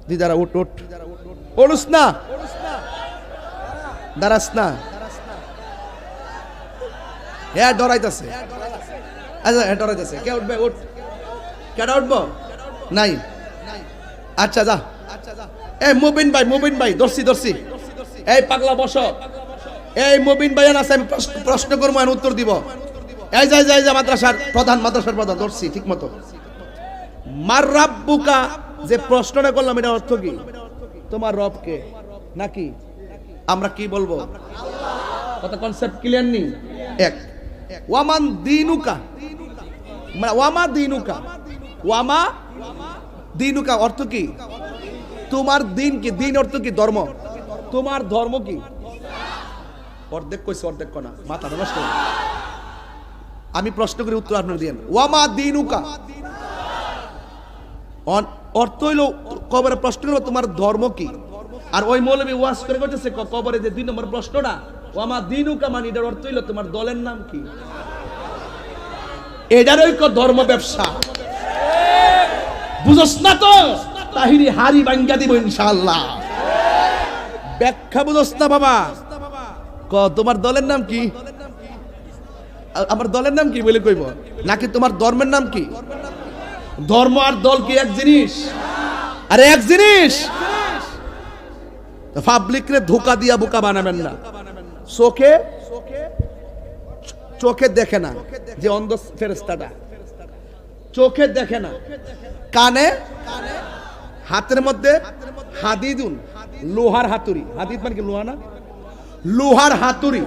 দিদারা উঠ উঠ, পড়ুস না, দাঁড়াস না। হ্যাঁ ডরাইতেছে, আচ্ছা হ্যাঁ ডরাইতেছে। কে উঠবে? উঠ। কেডা উঠবো? নাই। আচ্ছা যা। এই মুবিন ভাই দর্শি। এই পাগলা বসো। এই মুবিন ভাই আছে, আমি প্রশ্ন করবো, আমি উত্তর দিব। এই যাই মাদ্রাসার প্রধান দর্শি ঠিক মতো। মার রাব্বুকা যে প্রশ্নটা করলাম, এটা অর্থ কি? তোমার রব কে? নাকি আমরা কি বলবো? কত কনসেপ্ট ক্লিয়ার নি? এক। ওয়ামান দিনুকা, মানে ওয়ামা দিনুকা অর্থ কি? তোমার দিন কি? দিন অর্থ কি? ধর্ম। তোমার ধর্ম কি? অর্ধেক কইছে, অর্ধেক কনা, মাথা নষ্ট। আমি প্রশ্ন করি, উত্তর আপনারা দিয়েন। ওয়ামা দিনুকা অর্থ হইল কবরে প্রশ্ন করবো তোমার ধর্ম কি। আর ওই মৌলবী ওয়াজ করে করতেছে কবরে যে 2 নম্বর প্রশ্নটা ওয়ামা দিনুকা, মানে এটার অর্থ হইল তোমার দলের নাম কি। এটারই ধর্ম ব্যবসা, বুঝছ না তো? তাহিরি হারি ভাঙ্গা দিব ইনশাআল্লাহ। ব্যাখ্যা বুঝছ না বাবা? তোমার দলের নাম কি? আমার দলের নাম কি বলে কইব? নাকি তোমার ধর্মের নাম কি? ধর্ম আর দল কি এক জিনিস? আরে এক জিনিস। পাবলিকরে ধোকা দিয়া বোকা বানাবেন না। চোখে দেখে না, যে অন্ধ ফেরেশতাটা চোখে দেখে না, কানে, হাতের মধ্যে হাদিদুন, লোহার হাতুড়ি। হাদিদ মানে কি? লোহা না? লোহার হাতুড়ি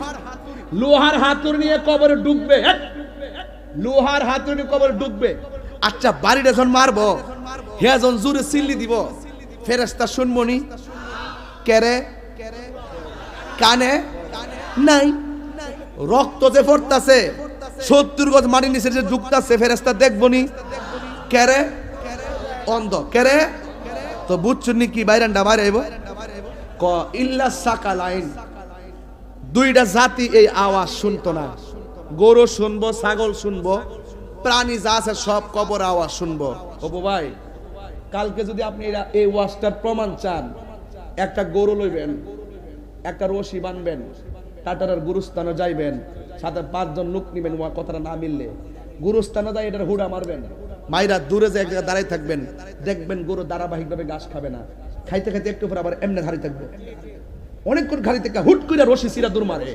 নিয়ে কবরে ঢুকবে। লোহার হাতুড়ি নিয়ে কবরে ঢুকবে। আচ্ছা বাড়িটা যখন মারবো, হে যখন জোরে সিল্লি দিব, ফেরেশতা শুনবনি? কেরে? কানে নাই। রক্ত যে পড়তাছে 70 গজ মাটির নিচে যে ঢুকতাছে, ফেরেশতা দেখবনি? কেরে? অন্ধ। কেরে? তো বুঝছুনি কি বাইরান্ডা বাইরে আইব ক ইল্লা সাকালাইন। 2টা জাতি এই আওয়াজ শুনতো না। গরু শুনবো, ছাগল শুনবো, প্রাণী যা আছে সব কবর আওয়াজ শুনবো। ও ভাই, কালকে যদি আপনি এই ওয়াজটার প্রমাণ চান, একটা গরু লইবেন, একটা রশি বানবেন, টাটার গুরুস্থানে যাইবেন, সাথে 5 জন লোক নিবেন। কথাটা না মিললে গুরুস্থানে যাই এটার হুড়া মারবেন, মাইরা দূরে যে এক জায়গায় দাঁড়াই থাকবেন, দেখবেন গরু ধারাবাহিকভাবে ঘাস খাবে না, খাইতে খাইতে একটু পর আবার এমনি ঘাড়ি থাকবে। অনেকক্ষণ ঘাড়ি থেকে হুট করে রশি সিরা দূর মারে।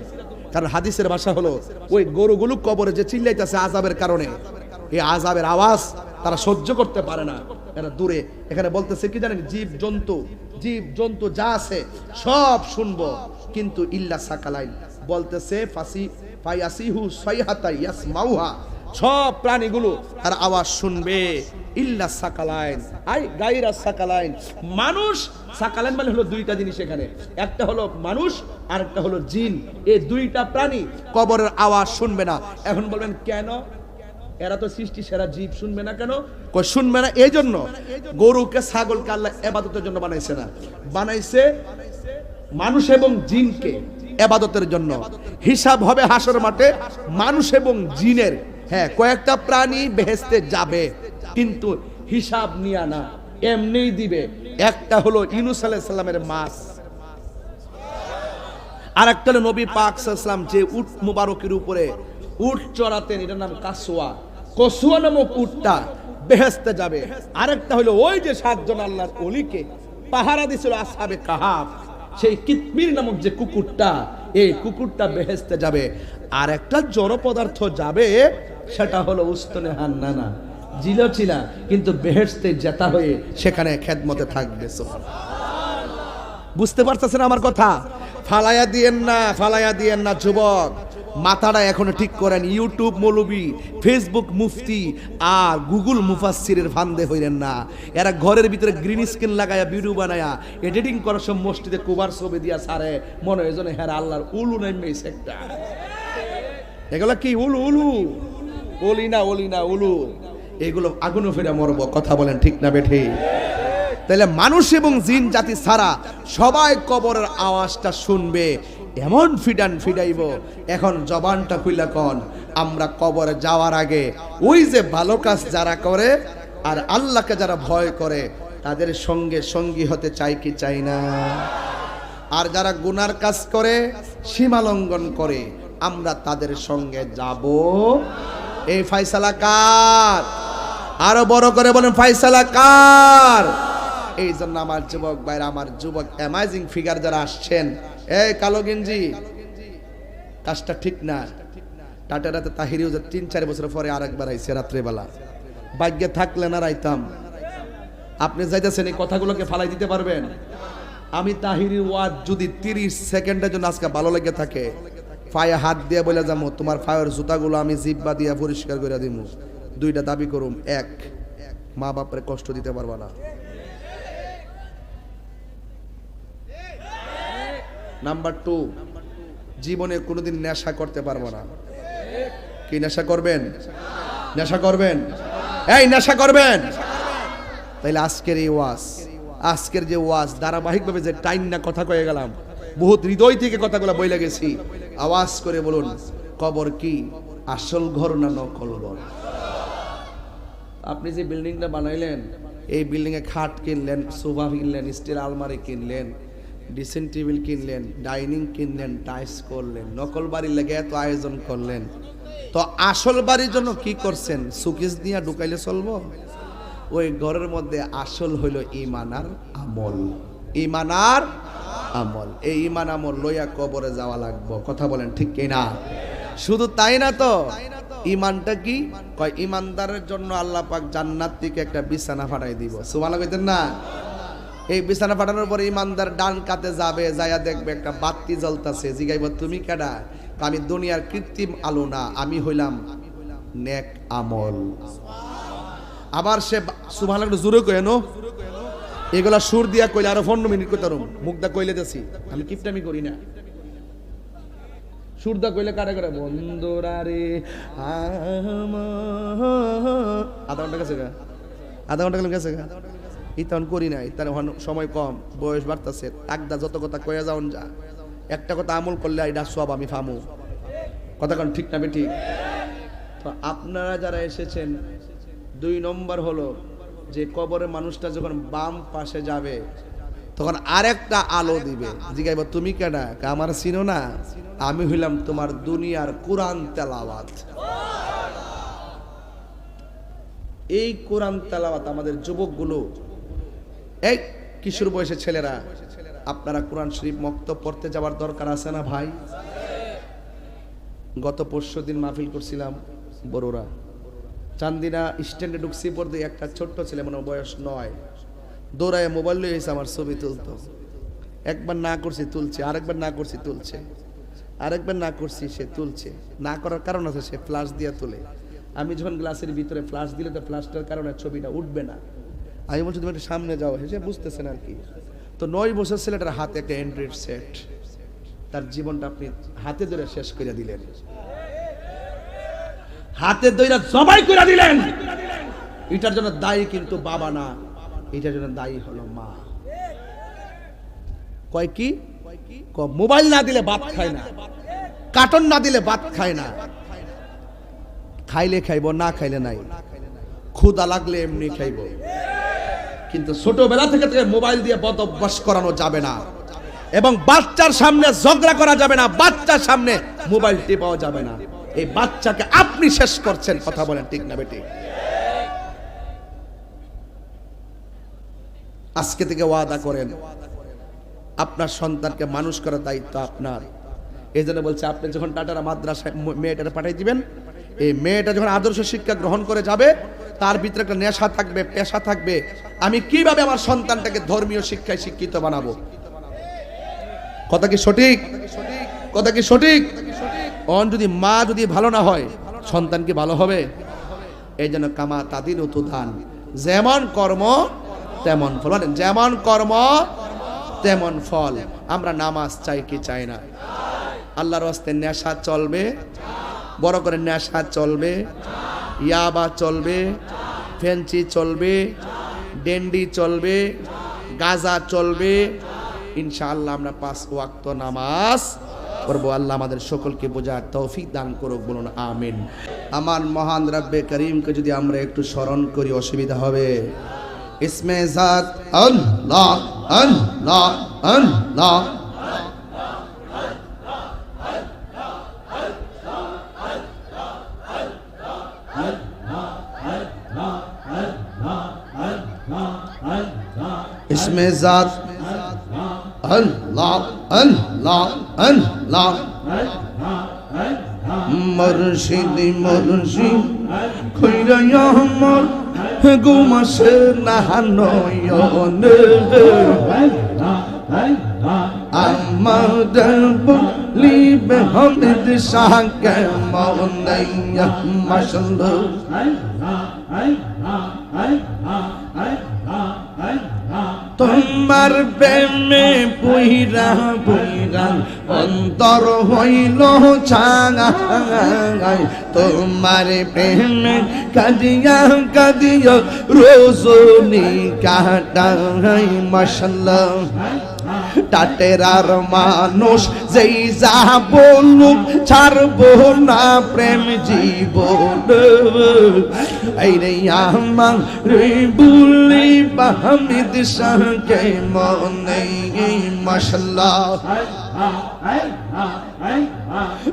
কারণ হাদিসের ভাষা হলো ওই গরুগুলো কবরে যে চিল্লাইতেছে আযাবের কারণে, এই আযাবের আওয়াজ তারা সহ্য করতে পারে না, এরা দূরে। এখানে বলতেছে কি জানেন? জীব জন্তু যা আছে সব শুনবো, কিন্তু ইল্লা সাকালাইন বলতেছে ফায়াসিহু সাইহাতা ইয়াসমাউহা, সব প্রাণীগুলো তার আওয়াজ শুনবে। ইল্লা সাকালাইন আই গায়রা সাকালাইন। মানুষ সাকালাইন মানে হলো দুইটা জিনিস এখানে, একটা হলো মানুষ আর একটা হলো জিন। এই দুইটা প্রাণী কবরের আওয়াজ শুনবে না। এখন বলবেন কেন? এরা তো সৃষ্টি সেরা জীব, শুনবে না কেন? কই শুনবে না এই জন্য, গরুকে ছাগলকে আল্লাহ ইবাদতের জন্য বানাইছে না, বানাইছে মানুষ এবং জিনকে ইবাদতের জন্য। হিসাব হবে হাসর মাঠে মানুষ এবং জিনের। হ্যাঁ, কয়েকটা প্রাণী বেহেশতে যাবে কিন্তু হিসাব নিয়া না, এমনিই দিবে। একটা হলো ইউনূস আলাইহিস সালামের মাছ, আর একটা হলো নবী পাক সাল্লাল্লাহু আলাইহি ওয়াসাল্লাম যে উট মুবারকের উপরে উট চড়াতেন, এটার নাম কাসওয়া। কসুয়া নামক উটটা বেহেশতে যাবে। আরেকটা হলো ওই যে 7 জন আল্লাহর ওলিকে পাহারা দিছিল আসহাবে কাহাফ, সেই কিতমির নামক যে কুকুরটা, এই কুকুরটা বেহেশতে যাবে। আর একটা জড় পদার্থ যাবে, সেটা হলো উস্তনে হান্নানা, জিলচিলা, কিন্তু বেহেশতে জেতা হয়ে সেখানে খেদমতে থাকবে। সুবহানাল্লাহ। বুঝতে পারতেছেন আমার কথা? ফালাইয়া দিয়েন না, ফালাইয়া দিয়েন না যুবক, মাথাটা এখনো ঠিক করেন। ইউটিউব মৌলবি, ফেসবুক মুফতি আর গুগল মুফাসসিরের ফান্দে হইলেন না। এরা ঘরের ভিতরে গ্রিন স্ক্রিন লাগায়া ভিডিও বানায়া এডিটিং করার সময় মসজিদে কুবার ছবি দিয়া সারে, মনে হয় যেন হ্যাঁ আল্লাহর উলু নাইমেছে একটা। এগুলো কি উলু? উলু ওলি না, ওলি না, উলু। এগুলো আগুনে ফেরা মরবো। কথা বলেন ঠিক না বেঠি? তাহলে মানুষ এবং জিন জাতি ছাড়া সবাই কবরের আওয়াজটা শুনবে, এমন ফিডাইব। এখন জবানটা খুইলা কোন, আমরা কবরে যাওয়ার আগে ওই যে ভালো কাজ যারা করে আর আল্লাহকে যারা ভয় করে তাদের সঙ্গে সঙ্গী হতে চাই কি চাই না? আর যারা গুনার কাজ করে, সীমা লঙ্ঘন করে, আমরা তাদের সঙ্গে যাব। এই ফয়সালা কার? আরো বড় করে বলেন, ফয়সালা কার? এই জন্য আমার যুবক ভাইরা, আমার যুবক অ্যামাজিং ফিগার যারা আসছেন, এই কালো গেঞ্জি, কাজটা ঠিক না। টাটারাতে তাহিরিও যে 3-4 বছর পরে আরেকবার আইছে রাত্রেবেলা, ভাগ্যে থাকলে না রাইতাম। আপনি যাইতেছেন, এই কথাগুলোকে ফালাই দিতে পারবেন? আমি তাহিরির ওয়াজ যদি 30 সেকেন্ডের জন্য আজকে ভালো লেগে থাকে, পায়ে হাত দিয়ে বলে যাবো, তোমার পায়ের জুতাগুলো আমি জিব্বা দিয়া পরিষ্কার করে দিব। 2টা দাবি করুম। 1, মা বাপরে কষ্ট দিতে পারবা না। নাম্বার 2, জীবনে কোনোদিন নেশা করতে পারবো না। কি নেশা করবেন? নেশা করবেন? এই নেশা করবেন? তাইলে আজকের এই ওয়াজ, আজকের যে ওয়াজ ধারাবাহিকভাবে যে টাইম না কথা কয়ে গেলাম, বহুত হৃদয় থেকে কথাগুলো বইলে গেছি। আওয়াজ করে বলুন, কবর কি আসল ঘর না নকল ঘর? আপনি যে বিল্ডিংটা বানাইলেন, এই বিল্ডিং এ খাট কিনলেন, সোফা কিনলেন, স্টিল আলমারি কিনলেন, ড্রেসিং টেবিল কিনলেন, ডাইনিং কিনলেন, টাইলস করলেন, নকল বাড়ির লেগে এত আয়োজন করলেন, তো আসল বাড়ির জন্য কি করছেন? সুকেস দিয়ে ঢুকাইলে চলবো? ওই ঘরের মধ্যে আসল হইল ঈমান আর আমল। ঈমান আর আমল। এই ঈমান আমল লইয়া কবরে যাওয়া লাগবে। কথা বলেন ঠিক কি না? শুধু তাই না তো, ঈমানটা কি কয়? ঈমানদারের জন্য আল্লাহ পাক জান্নাত থেকে একটা বিছানা ফাটাই দিব। সুবহানাল্লাহ কইতেন না? এই বিছানা ফাটানোর পরে ঈমানদার ডান কাতে যাবে, যাইয়া দেখবে একটা বাতি জ্বলতাছে। জিগাইব, তুমি কেডা? আমি দুনিয়ার কৃত্রিম আলো না, আমি হইলাম নেক আমল। আবার সে সুবহানাল্লাহ জোরে কয় নো, এগুলা সুর দিয়া কইলে আরো 15 মিনিট কইতারুম। মুখদা কইলে দেছি, আমি কিপটামি করি না। সুরদা কইলে কারে করে বন্ধুরা রে, আধা ঘন্টা গেছে গা, আধা ঘন্টা গেছে গা। ইতন করি নাই, তার সময় কম, বয়স বাড়তেছে। তাকদা যত কথা কয়ে যাওন যা, একটা কথা আমল করলে এটা সব আমি ফামু। কথা কোন ঠিক না বেঠিক? তো আপনারা যারা এসেছেন, 2 নম্বর হলো যে কবরের মানুষটা যখন বাম পাশে যাবে, তখন আরেকটা আলো দিবে। জিগাইব, তুমি কেডা? আমার চিনো না? আমি হইলাম তোমার দুনিয়ার কোরআন তেলাওয়াত। এই কোরআন তেলাওয়াত আমাদের যুবকগুলো, এই কিশোর বয়সের ছেলেরা, আপনারা কোরআন শরীফ মক্তব পড়তে যাওয়ার দরকার আছে না ভাই? গত পরশু দিন মাহফিল করছিলাম বড়রা, চান্দিনা স্ট্যান্ডে ঢুকছি, পড়তে একটা ছোট্ট ছেলে, মনে বয়স 9, দৌড়ায় মোবাইল লয়ে এসে আমার ছবি তুলতো। একবার না করছি তুলছে, আরেকবার না করছি তুলছে, আরেকবার না করছি সে তুলছে। না করার কারণ আছে, সে ফ্ল্যাশ দিয়ে তুলে। আমি যখন গ্লাসের ভিতরে ফ্লাশ দিলে তো ফ্লাশটার কারণে ছবিটা উঠবে না। আমি বলছি তুমি একটু সামনে যাও, হেসে বুঝতেছেন আর কি। তো 9 বছর ছেলেটার হাতে একটা অ্যান্ড্রয়েড সেট, তার জীবনটা আপনি হাতে ধরে শেষ করে দিলেন, হাতে ধরে জবাই করে দিলেন। এটার জন্য দায়ী কিন্তু বাবা না, এটার জন্য দায়ী হলো মা। কয় কি মোবাইল না দিলে ভাত খায় না, কার্টুন না দিলে ভাত খায় না, খাইলে খাইব না খাইলে নাই, ক্ষুধা লাগলে এমনি খাইব। কিন্তু ছোটবেলা থেকে মোবাইল দিয়ে বদ অভ্যাস করানো যাবে না, এবং বাচ্চার সামনে ঝগড়া করা যাবে না, বাচ্চার সামনে মোবাইল টিপাও যাবে না। এই বাচ্চাকে আপনি শেষ করছেন, কথা বলেন ঠিক না বেটি? আজকে থেকে ওয়াদা করেন, আপনার সন্তানকে মানুষ করার দায়িত্ব আপনার। এই জন্য বলছে, আপনি যখন টাটারা মাদ্রাসায় মেয়েটাকে পাঠিয়ে দিবেন, এই মেয়েটা যখন আদর্শ শিক্ষা গ্রহণ করে যাবে, তার ভিতরে একটা নেশা থাকবে, পেশা থাকবে, আমি কিভাবে আমার সন্তানটাকে ধর্মীয় শিক্ষায় শিক্ষিত বানাবো। কথা কি সঠিক? কথা কি সঠিক? যদি মা যদি ভালো না হয়, সন্তান কি ভালো হবে? এই জন্য কামা তাদিন উতুদান, যেমন কর্ম তেমন ফল, মানে যেমন কর্ম তেমন ফল। আমরা নামাজ চাই কি চাই না? আল্লাহর রাস্তায় নেশা চলবে, বড় করে নেশা চলবে, ইয়াবা চলবে, ফেন্সি চলবে, ডেন্ডি চলবে, গাজা চলবে। ইনশাআল্লাহ আমরা 5 ওয়াক্ত নামাজ পড়ব। আল্লাহ আমাদের সকলকে বোঝার তৌফিক দান করুক, বলুন আমিন। আমার মহান রব্বে করিমকে যদি আমরা একটু স্মরণ করি, অসুবিধা হবে? ইসমে জাত আল্লাহ আল্লাহ আল্লাহ, ইসমে জাত আল্লাহ আল্লাহ আল্লাহ, মুর্শিদ মুর্শিদ কইরা আমার ঘুমাসে না নয়ন, আমাদের বলিবে হামিদ শাহকে মওলানা মাশাআল্লাহ। তোমার প্রেমে পুইরা পুইরা অন্তর হইল ছাঙাই, তোমার প্রেমে কাঁদিয়া কাঁদিয়া রজনী কাটাই মাশাআল্লাহ। টাটেরার মানুষ যেই যা বলুক ছাড়বো না প্রেম জীবন, এই রে আমার বলি হামিদ শাহকে মনে মাশাআল্লাহ।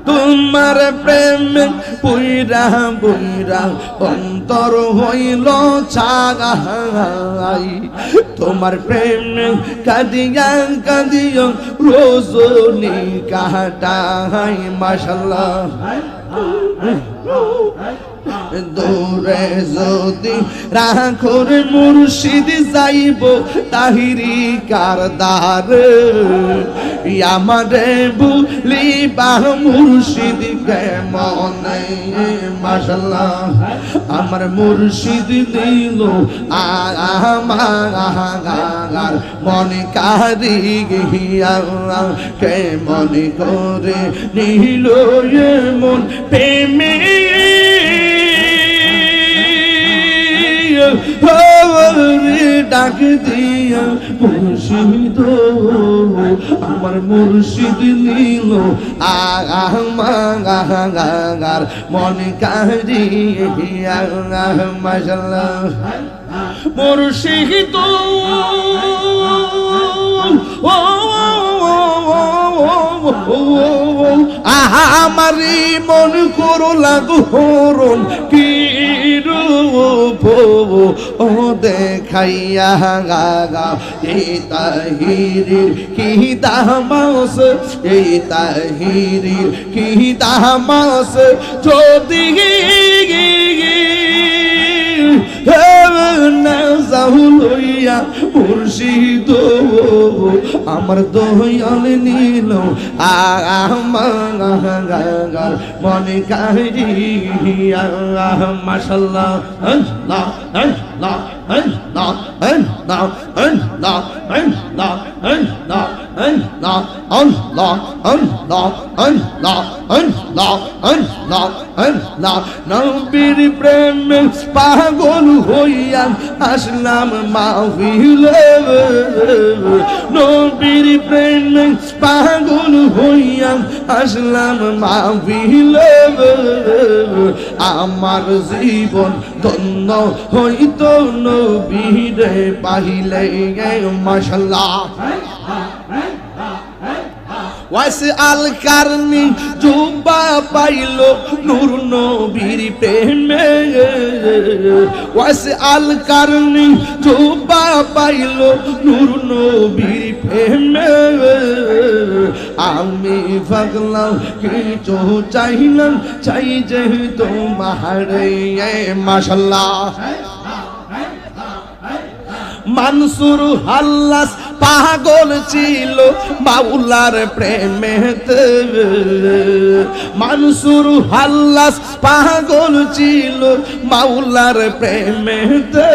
তোমার প্রেম পুইরা পুইরা অন্তর হইল ছাগাই, তোমার প্রেম কাঁদিয়া কাঁদিয়া রজনী কাটাই মাশাআল্লাহ। দূরে যদি রাখোর মুর্শিদ যাইব তাহিরি কারদার, আমারে বলিবা মুর্শিদ কে মনে মাশাআল্লাহ। আমার মুর্শিদ দিল আমার মনে কারি গিয়া, কে মনে করে নিল মন প্রেমে ডাক দিয়া মুর্শিদ, আমার মুর্শিদ নিল আমার মনে কারিয়া মাশাআল্লাহ। মুর্শিদ আমারি মন করো লাগো হরণ কি রূপ ও দেখাইয়া গা, এই তাহিরির কি দামাস, এই তাহিরির কি দামাস, যদি যাও লইয়া মুর্শিদ আমার দয়াল নীল আমার মনে কাহিয়া মাশাআল্লাহ আল্লাহ আল্লাহ আল্লাহ আল্লাহ আল্লাহ আল্লাহ আল্লাহ আল্লাহ আল্লাহ আল্লাহ আল্লাহ আল্লাহ আল্লাহ আল্লাহ নবীর প্রেমে পাগল হইয়া আসলাম মাহফিলে নবীর প্রেমে পাগল হইয়া আসলাম মাহফিলে আমার জীবন ধন্য হইতো নবীরে পাইলে মাশাআল্লাহ ওয়াসে আল কারনি জুবা পাইল নূর নবীর প্রেমে ওয়াসে আল কারনি জুবা পাইল নূর নবীর প্রেমে আমি পাগলাম কিছু চাইলাম চাই যে তোমার মাশাআল্লাহ মানসুর হাল্লাস পাগল ছিল মাওলার প্রেমেতে মানসুর হাল্লাস পাগল ছিল মাওলার প্রেমেতে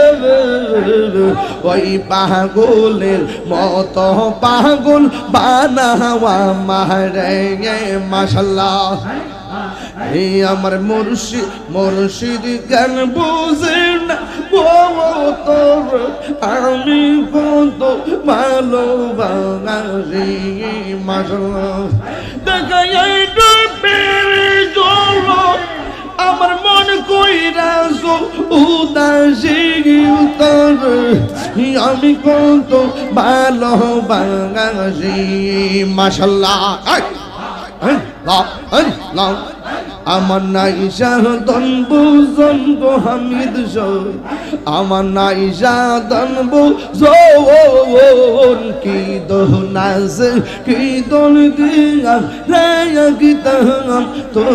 ওই পাগলের মত পাগল বানাওয়া মারে মাশাআল্লাহ এই আমার মুর্শিদ মুর্শিদ জ্ঞান বুঝে না তোর আমি কত ভালোবাসি মাশাআল্লাহ দেখাই আমার মন কইরা উদাসী তোর আমি কত ভালোবাসি মাশাআল্লাহ আমার নাইশা দন বুজন গো হামিদ আমার নাইশা দন বুজন কি দোনাজ কি দোন দিয়া রে কি তাম তো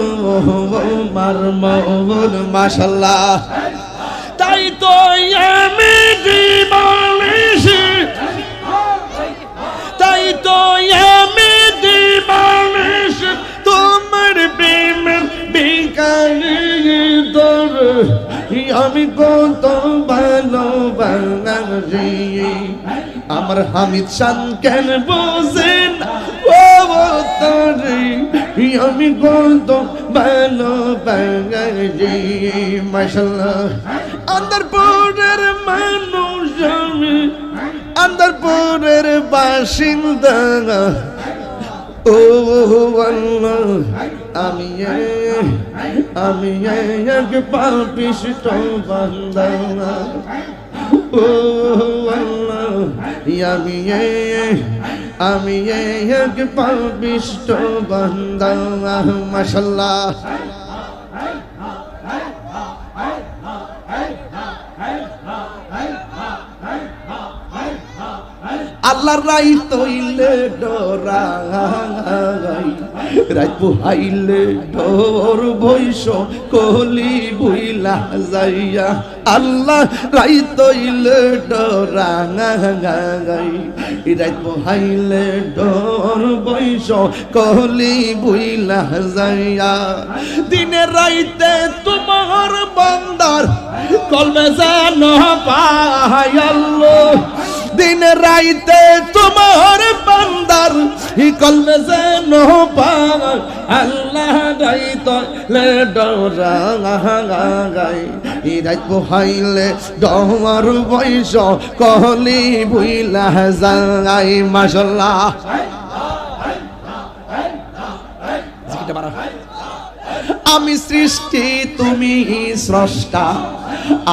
মার মওল মাশাআল্লাহ তাই তো আমি দিবানিশি তাই তো আমি দিবানিশি তোমার প্রেমের বিকালি তোর আমি কত ভালোবাসি আমার হামিদ শান কেন বোঝেন ও তোর আমি কত ভালোবাসি মাশাআল্লাহ আন্দরপুরের মানুষ আমি আন্দরপুরের বাসিন্দা ও আল্লাহ আমি এক পাপিষ্ট বান্দা ও আল্লাহ আমি এক পাপিষ্ট বান্দা মাশাআল্লাহ আল্লাহর রাই তৈলে ডরাই রাত বুহাইলে ডোর বৈশ কলি বুইলা যাইয়া আল্লাহ রাই তৈলে ডরাই রাত বুহাইলে ডোর বৈশ কলি বুইলা যাইয়া দিনে রাইতে তোমার বান্দার কলবে যেন পাই আল্লাহ दिन राइते तुम्हार बंदर ही कल में से नो पाग अल्लाह राइत ले डोरा गाई ही राइत बुहाइले डोर बयस कहली बुइला जाई माशाल्लाह আমি সৃষ্টি তুমি স্রষ্টা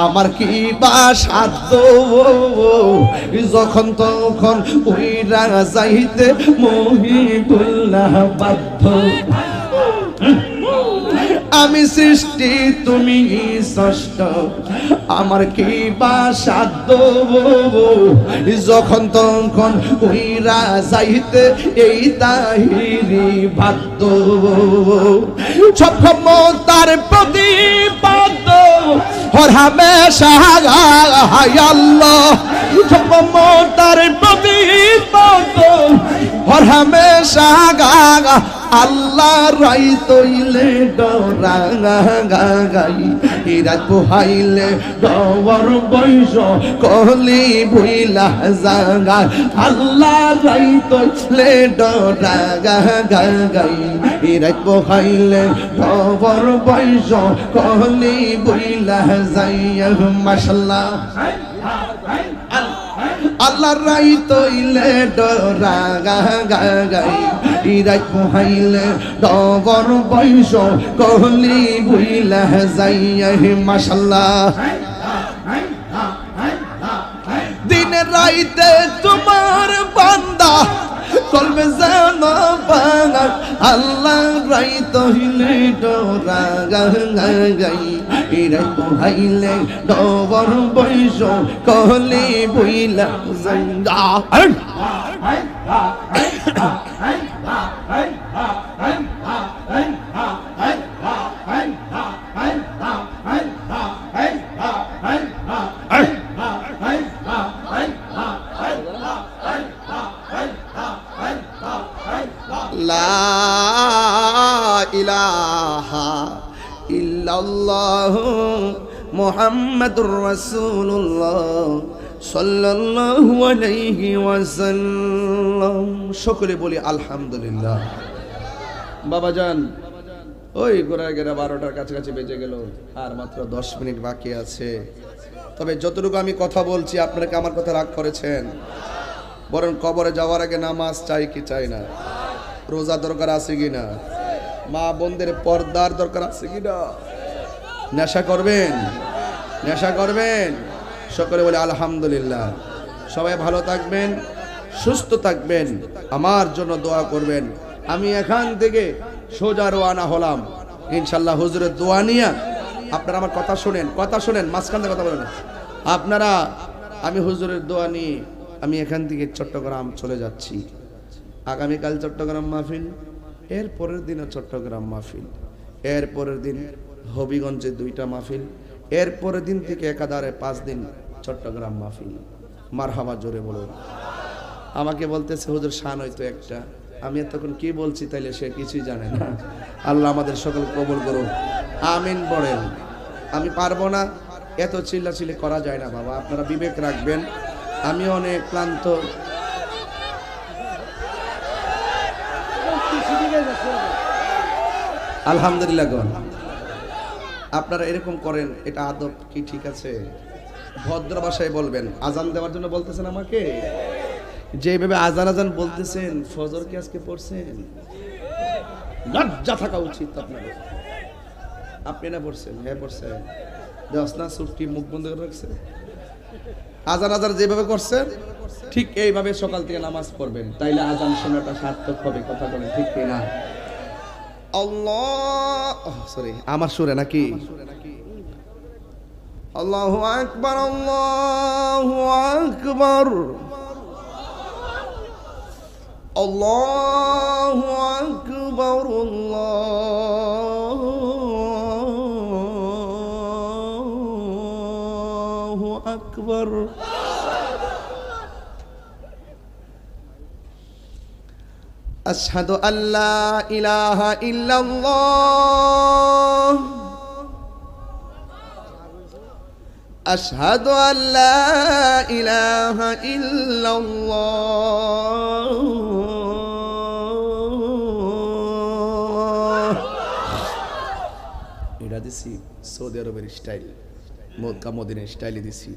আমার কি বা সাধ্য যখন তখন উইরা যাইতে মহিবুল্লাহ বাধ্য আমি সৃষ্টি তুমি ষষ্ঠ, আমার কি বা সাধ্য যখন তখন উইরা যাইতে এই তাহিরি বাধ্য, সব ক্ষমতার প্রতিপাদ্য হর হামেশা হায় আল্লাহ, সব ক্ষমতার প্রতিপাদ্য হর হামেশা আল্লাহ রাই তৈলে ডরা গাই ইরাত পোহাইলে ডর বৈশ কলি ভুইলা জাগা আল্লাহ রাই তৈলে ডরা গাই ইরাত পোহাইলে ডর বৈশ কলি ভুইলা যাই মাশাআল্লাহ আল্লাহ রাই তৈলে ডরা গাই ইরাত পোহাইলে ডবর বৈশ কহলি বুইলা যাইয়া মাশাআল্লাহ। দিনে রাইতে তোমার বান্দা কলবে জানা পাগা আল্লাহ রাই তৈলে ডরা গাই ইরাত পোহাইলে ডবর বৈশ কহলি বুইলা যাইয়া লা ইলাহা ইল্লাল্লাহু মুহাম্মাদুর রাসূলুল্লাহ সাল্লাল্লাহু আলাইহি ওয়াসাল্লাম। সকলে বলি আলহামদুলিল্লাহ। বাবাজান, ওই গোড়ায় গেরা 12টার কাছাকাছি বেজে গেল, আর মাত্র 10 মিনিট বাকি আছে। তবে যতটুকু আমি কথা বলছি আপনারা কি আমার কথা রাগ করেছেন? বরং কবরে যাওয়ার আগে নামাজ চাই কি চাই না? রোজা দরকার আছে কি না? মা বোনদের পর্দার দরকার আছে কি না? নেশা করবেন? নেশা করবেন? সকলে বলে আলহামদুলিল্লাহ। সবাই ভালো থাকবেন, সুস্থ থাকবেন, আমার জন্য দোয়া করবেন। আমি এখান থেকে সোজা রওনা হলাম ইনশাআল্লাহ হুজুরের দোয়া নিয়ে। আপনারা আমার কথা শুনেন, কথা শুনেন, মাঝখানে কথা বলেন আপনারা। আমি হুজুরের দোয়া নিয়ে আমি এখান থেকে চট্টগ্রাম চলে যাচ্ছি। আগামীকাল চট্টগ্রাম মাহফিল, এর পরের দিনও চট্টগ্রাম মাহফিল, এর পরের দিন হবিগঞ্জে 2টা মাহফিল, এর পরের দিন থেকে একাধারে 5 দিন চট্টগ্রাম মাহফিল। মারহাবা, জোরে বলুন। আমাকে বলতেছে হুজুর শান হয়তো একটা। আমি তখন কি বলছি তাইলে সে কিছুই জানে না। আল্লাহ আমাদের সকল কবুল করুন, আমিন বলেন। আমি পারবো না, এত চিল্লাচিল্লি করা যায় না বাবা, আপনারা বিবেক রাখবেন। আমি অনেক ক্লান্ত। আলহামদুলিল্লাহ। আপনারা এরকম করেন, এটা আদব কি ঠিক আছে? ভদ্র ভাষায় বলবেন। আজান দেওয়ার জন্য বলতেছেন আমাকে, যেভাবে আজান বলতেছেন, ফজর কি আজকে পড়ছেন? লজ্জা থাকা উচিত আপনার। আপনি না পড়ছেন? হ্যাঁ পড়ছেন। দেওসনা সুটকি মুখ বন্ধ করে রাখছে। আজান যেভাবে করছেন ঠিক এইভাবে সকাল থেকে নামাজ পড়বেন, তাইলে আজান শোনাটা সার্থক হবে। কথা বলেন ঠিক কিনা? আল্লাহ, সরি আমার সুরে নাকি? আল্লাহু আকবার, আল্লাহু আকবার, আল্লাহু আকবার, আল্লাহু আকবার। আশহাদু আল্লা ইলাহা ইল্লাল্লাহ, আশহাদু আল্লা ইলাহা ইল্লাল্লাহ। এটা দিছি সৌদি আরবের স্টাইল, মক্কা মদিনার স্টাইলে দিছি।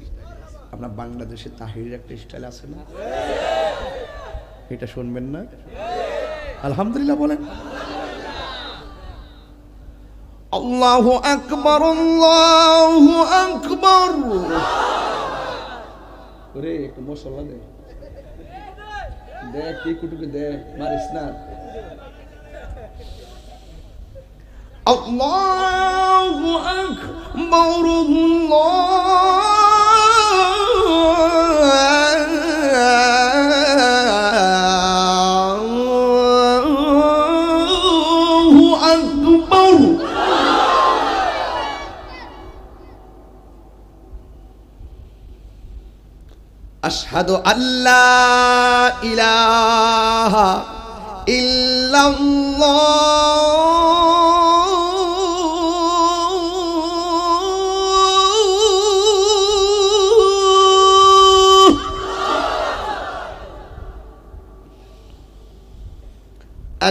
আপনার বাংলাদেশে তাহিরের একটা স্টাইল আছে না, এটা শুনবেন না? আলহামদুলিল্লাহ বলেন। আল্লাহু আকবার, আল্লাহু আকবার। ওরে একটু মশলা দে, দেখ কি কুটুকে দে, মারিস না। আল্লাহু আকবার আল্লাহু আকবার। আশহাদু আল্লা ইলাহা ইল্লাল্লাহ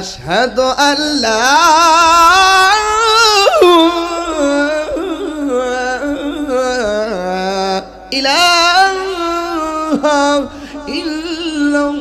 আশহাদু আল্লা ইলাহা ইল্লাল্লাহ।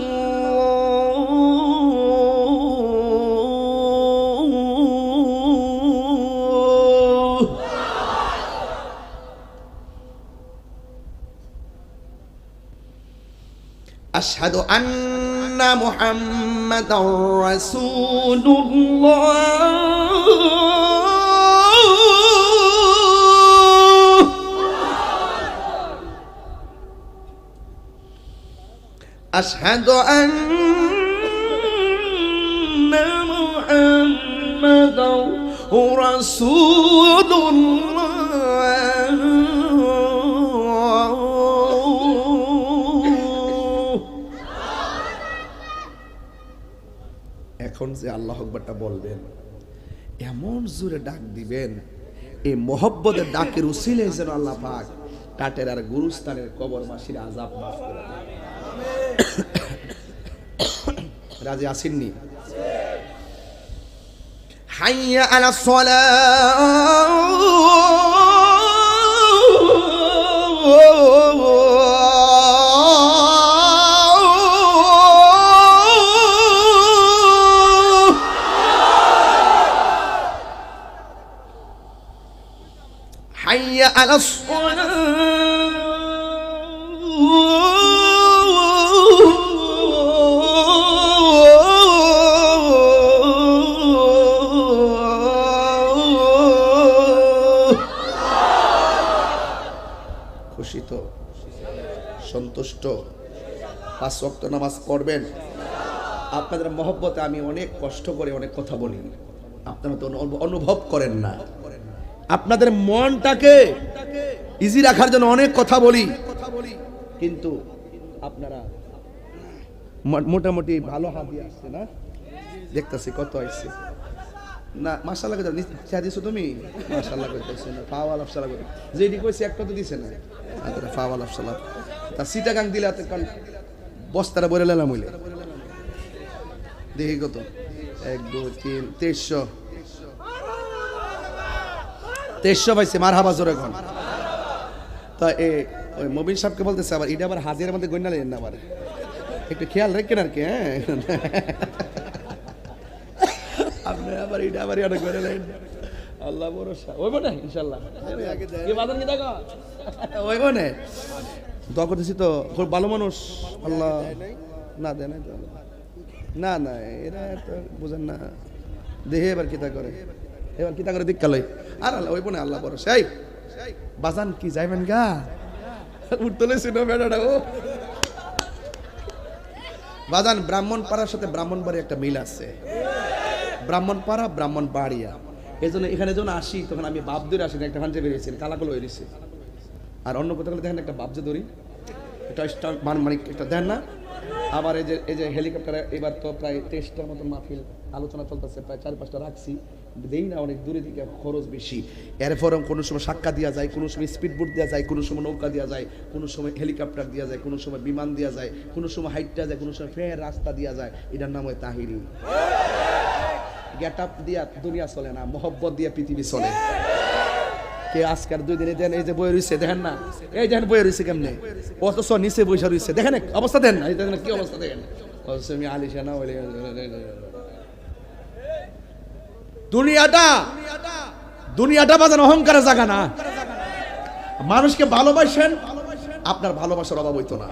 আশহাদু আন্না মুহাম্মাদার রাসূলুল্লাহ। আশহাদু আন্না মুহাম্মাদার রাসূলুল্লাহ। এখন যে আল্লাহু আকবারটা বলবেন, এমন জোরে ডাক দিবেন, এই মোহব্বতের ডাকের উসিলায় যেন আল্লাহ পাক কাটের আর গুরুস্থানের কবরবাসীর আযাব মাফ করে দেন। রাজি আসেননি? হাইয়া আলাস সালাহ, হাইয়া আলাস খুশি তো, সন্তুষ্ট, 5 ওয়াক্ত নামাজ পড়বেন। আপনাদের মহব্বতে আমি অনেক কষ্ট করে অনেক কথা বলি, আপনারা তো অনুভব করেন না। আপনাদের মনটাকে ইজি রাখার জন্য অনেক কথা বলি, কিন্তু আপনারা মোটামুটি ভালো হাদিয়া আসছে না, দেখতেছি কত আসছে না। মাশাআল্লাহ কইতা চা দিছো তুমি, মাশাআল্লাহ কইতাছ না, ফাওয়াল আফসালা কই যেডি কইছে একটা তো দিছে না, আদরা ফাওয়াল আফসালা তা সিটাগাং দিলাতে কাল বস্তাটা ভরে লালাম হইলে দেখি কত 1 2 3 2300 পাইছে। মারহাবা জোরে কোন। তা ওই মবিন সাহেবকে বলতেছে আবার এটা আবার হাজিরের মধ্যে গন্যা লেন না, আবার একটু খেয়াল রাখেন আর কি। হ্যাঁ আপনি আবার এটা আবার অনেক করে লেন, আল্লাহ ভরসা ওইব না ইনশাআল্লাহ। কি বাজার কি দেখো ওইব না, দোয়া করতেছি তো, খুব ভালো মানুষ। আল্লাহ না দেয় না, না না এরা তো বুঝেন না, দেহে এবার কিতা করে, এবার কিতা করে দিক কালই আর আল্লাহ ওইব না, আল্লাহ ভরসা। এই বাজান কি যাইবেন গা উঠতলে ছিল বেড়াটা ও বাজান। ব্রাহ্মণপাড়ার সাথে ব্রাহ্মণবাড়ি একটা মিল আছে, ব্রাহ্মণপাড়া ব্রাহ্মণবাড়িয়া। এই জন্য এখানে যখন আসি তখন আমি বাপ ধরে আসি না, একটা ভাঞ্জে বেরিয়েছি কালাগুলো হয়েছে। আর অন্য কোথাও দেখেন একটা বাপ যে ধরি, এটা মানে একটা দেন না। আবার এই যে হেলিকপ্টারে এবার তো প্রায় 23টার মতো মাহফিল আলোচনা চলতেছে, প্রায় 4-5টা রাখছি, দেই না, অনেক দূরে দিকে খরচ বেশি। এরপরও কোনো সময় সাক্কা দেওয়া যায়, কোনো সময় স্পিড বোট দেওয়া যায়, কোনো সময় নৌকা দেওয়া যায়, কোনো সময় হেলিকপ্টার দেওয়া যায়, কোনো সময় বিমান দেওয়া যায়, কোনো সময় হাইট দেওয়া যায়, কোনো সময় ফের রাস্তা দেওয়া যায়। এটার নাম হয় তাহিরি। গেট আপ দিয়া দুনিয়া চলে না, মহব্বত দিয়া পৃথিবী চলে। কে আজকের 2 দিনে দেন, এই যে বই রয়েছে দেখেন না, এই দেখেন বই রয়েছে কেমনে, অথচ নিচে বৈশা রয়েছে দেখেন অবস্থা, দেন না কি অবস্থা দেখেন। আলিশানা দুনিয়াটা বাজান অহংকারের জায়গা না। মানুষকে ভালোবাসেন, আপনার ভালোবাসার অভাব হইতো না।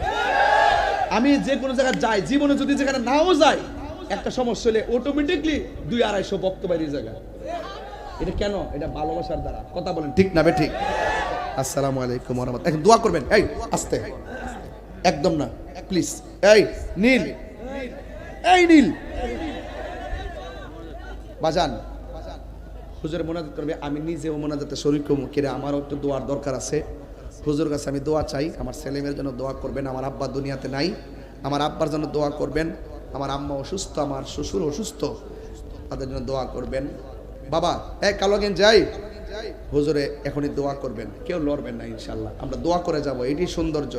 আমি যে কোনো জায়গায় যাই, জীবনে যদি যেখানে নাও যাই, একটা সমস্যা হলে অটোমেটিকলি 200-250 ভক্ত বাইরে জায়গা এটা কেন? এটা ভালোবাসার দ্বারা। কথা বলেন ঠিক না বে ঠিক? আসসালামু আলাইকুম ওয়া রাহমাতুল্লাহ। এখন দোয়া করবেন। এই আস্তে, একদম না প্লিজ। এই নীল, এই নীল বাজান, হুজুরে মোনাজাত করবে, আমি নিজেও মোনাজাতে শরীক হবো। কিরে আমারও একটু দোয়ার দরকার আছে। হুজুর কাছে আমি দোয়া চাই, আমার ছেলেমেয়ের জন্য দোয়া করবেন, আমার আব্বা দুনিয়াতে নাই, আমার আব্বার জন্য দোয়া করবেন, আমার আম্মা অসুস্থ, আমার শ্বশুর অসুস্থ, তাদের জন্য দোয়া করবেন। বাবা এই কালোগেন যাই, হুজুরে এখনই দোয়া করবেন, কেউ লড়বেন না ইনশাল্লাহ, আমরা দোয়া করে যাব, এটি সৌন্দর্য।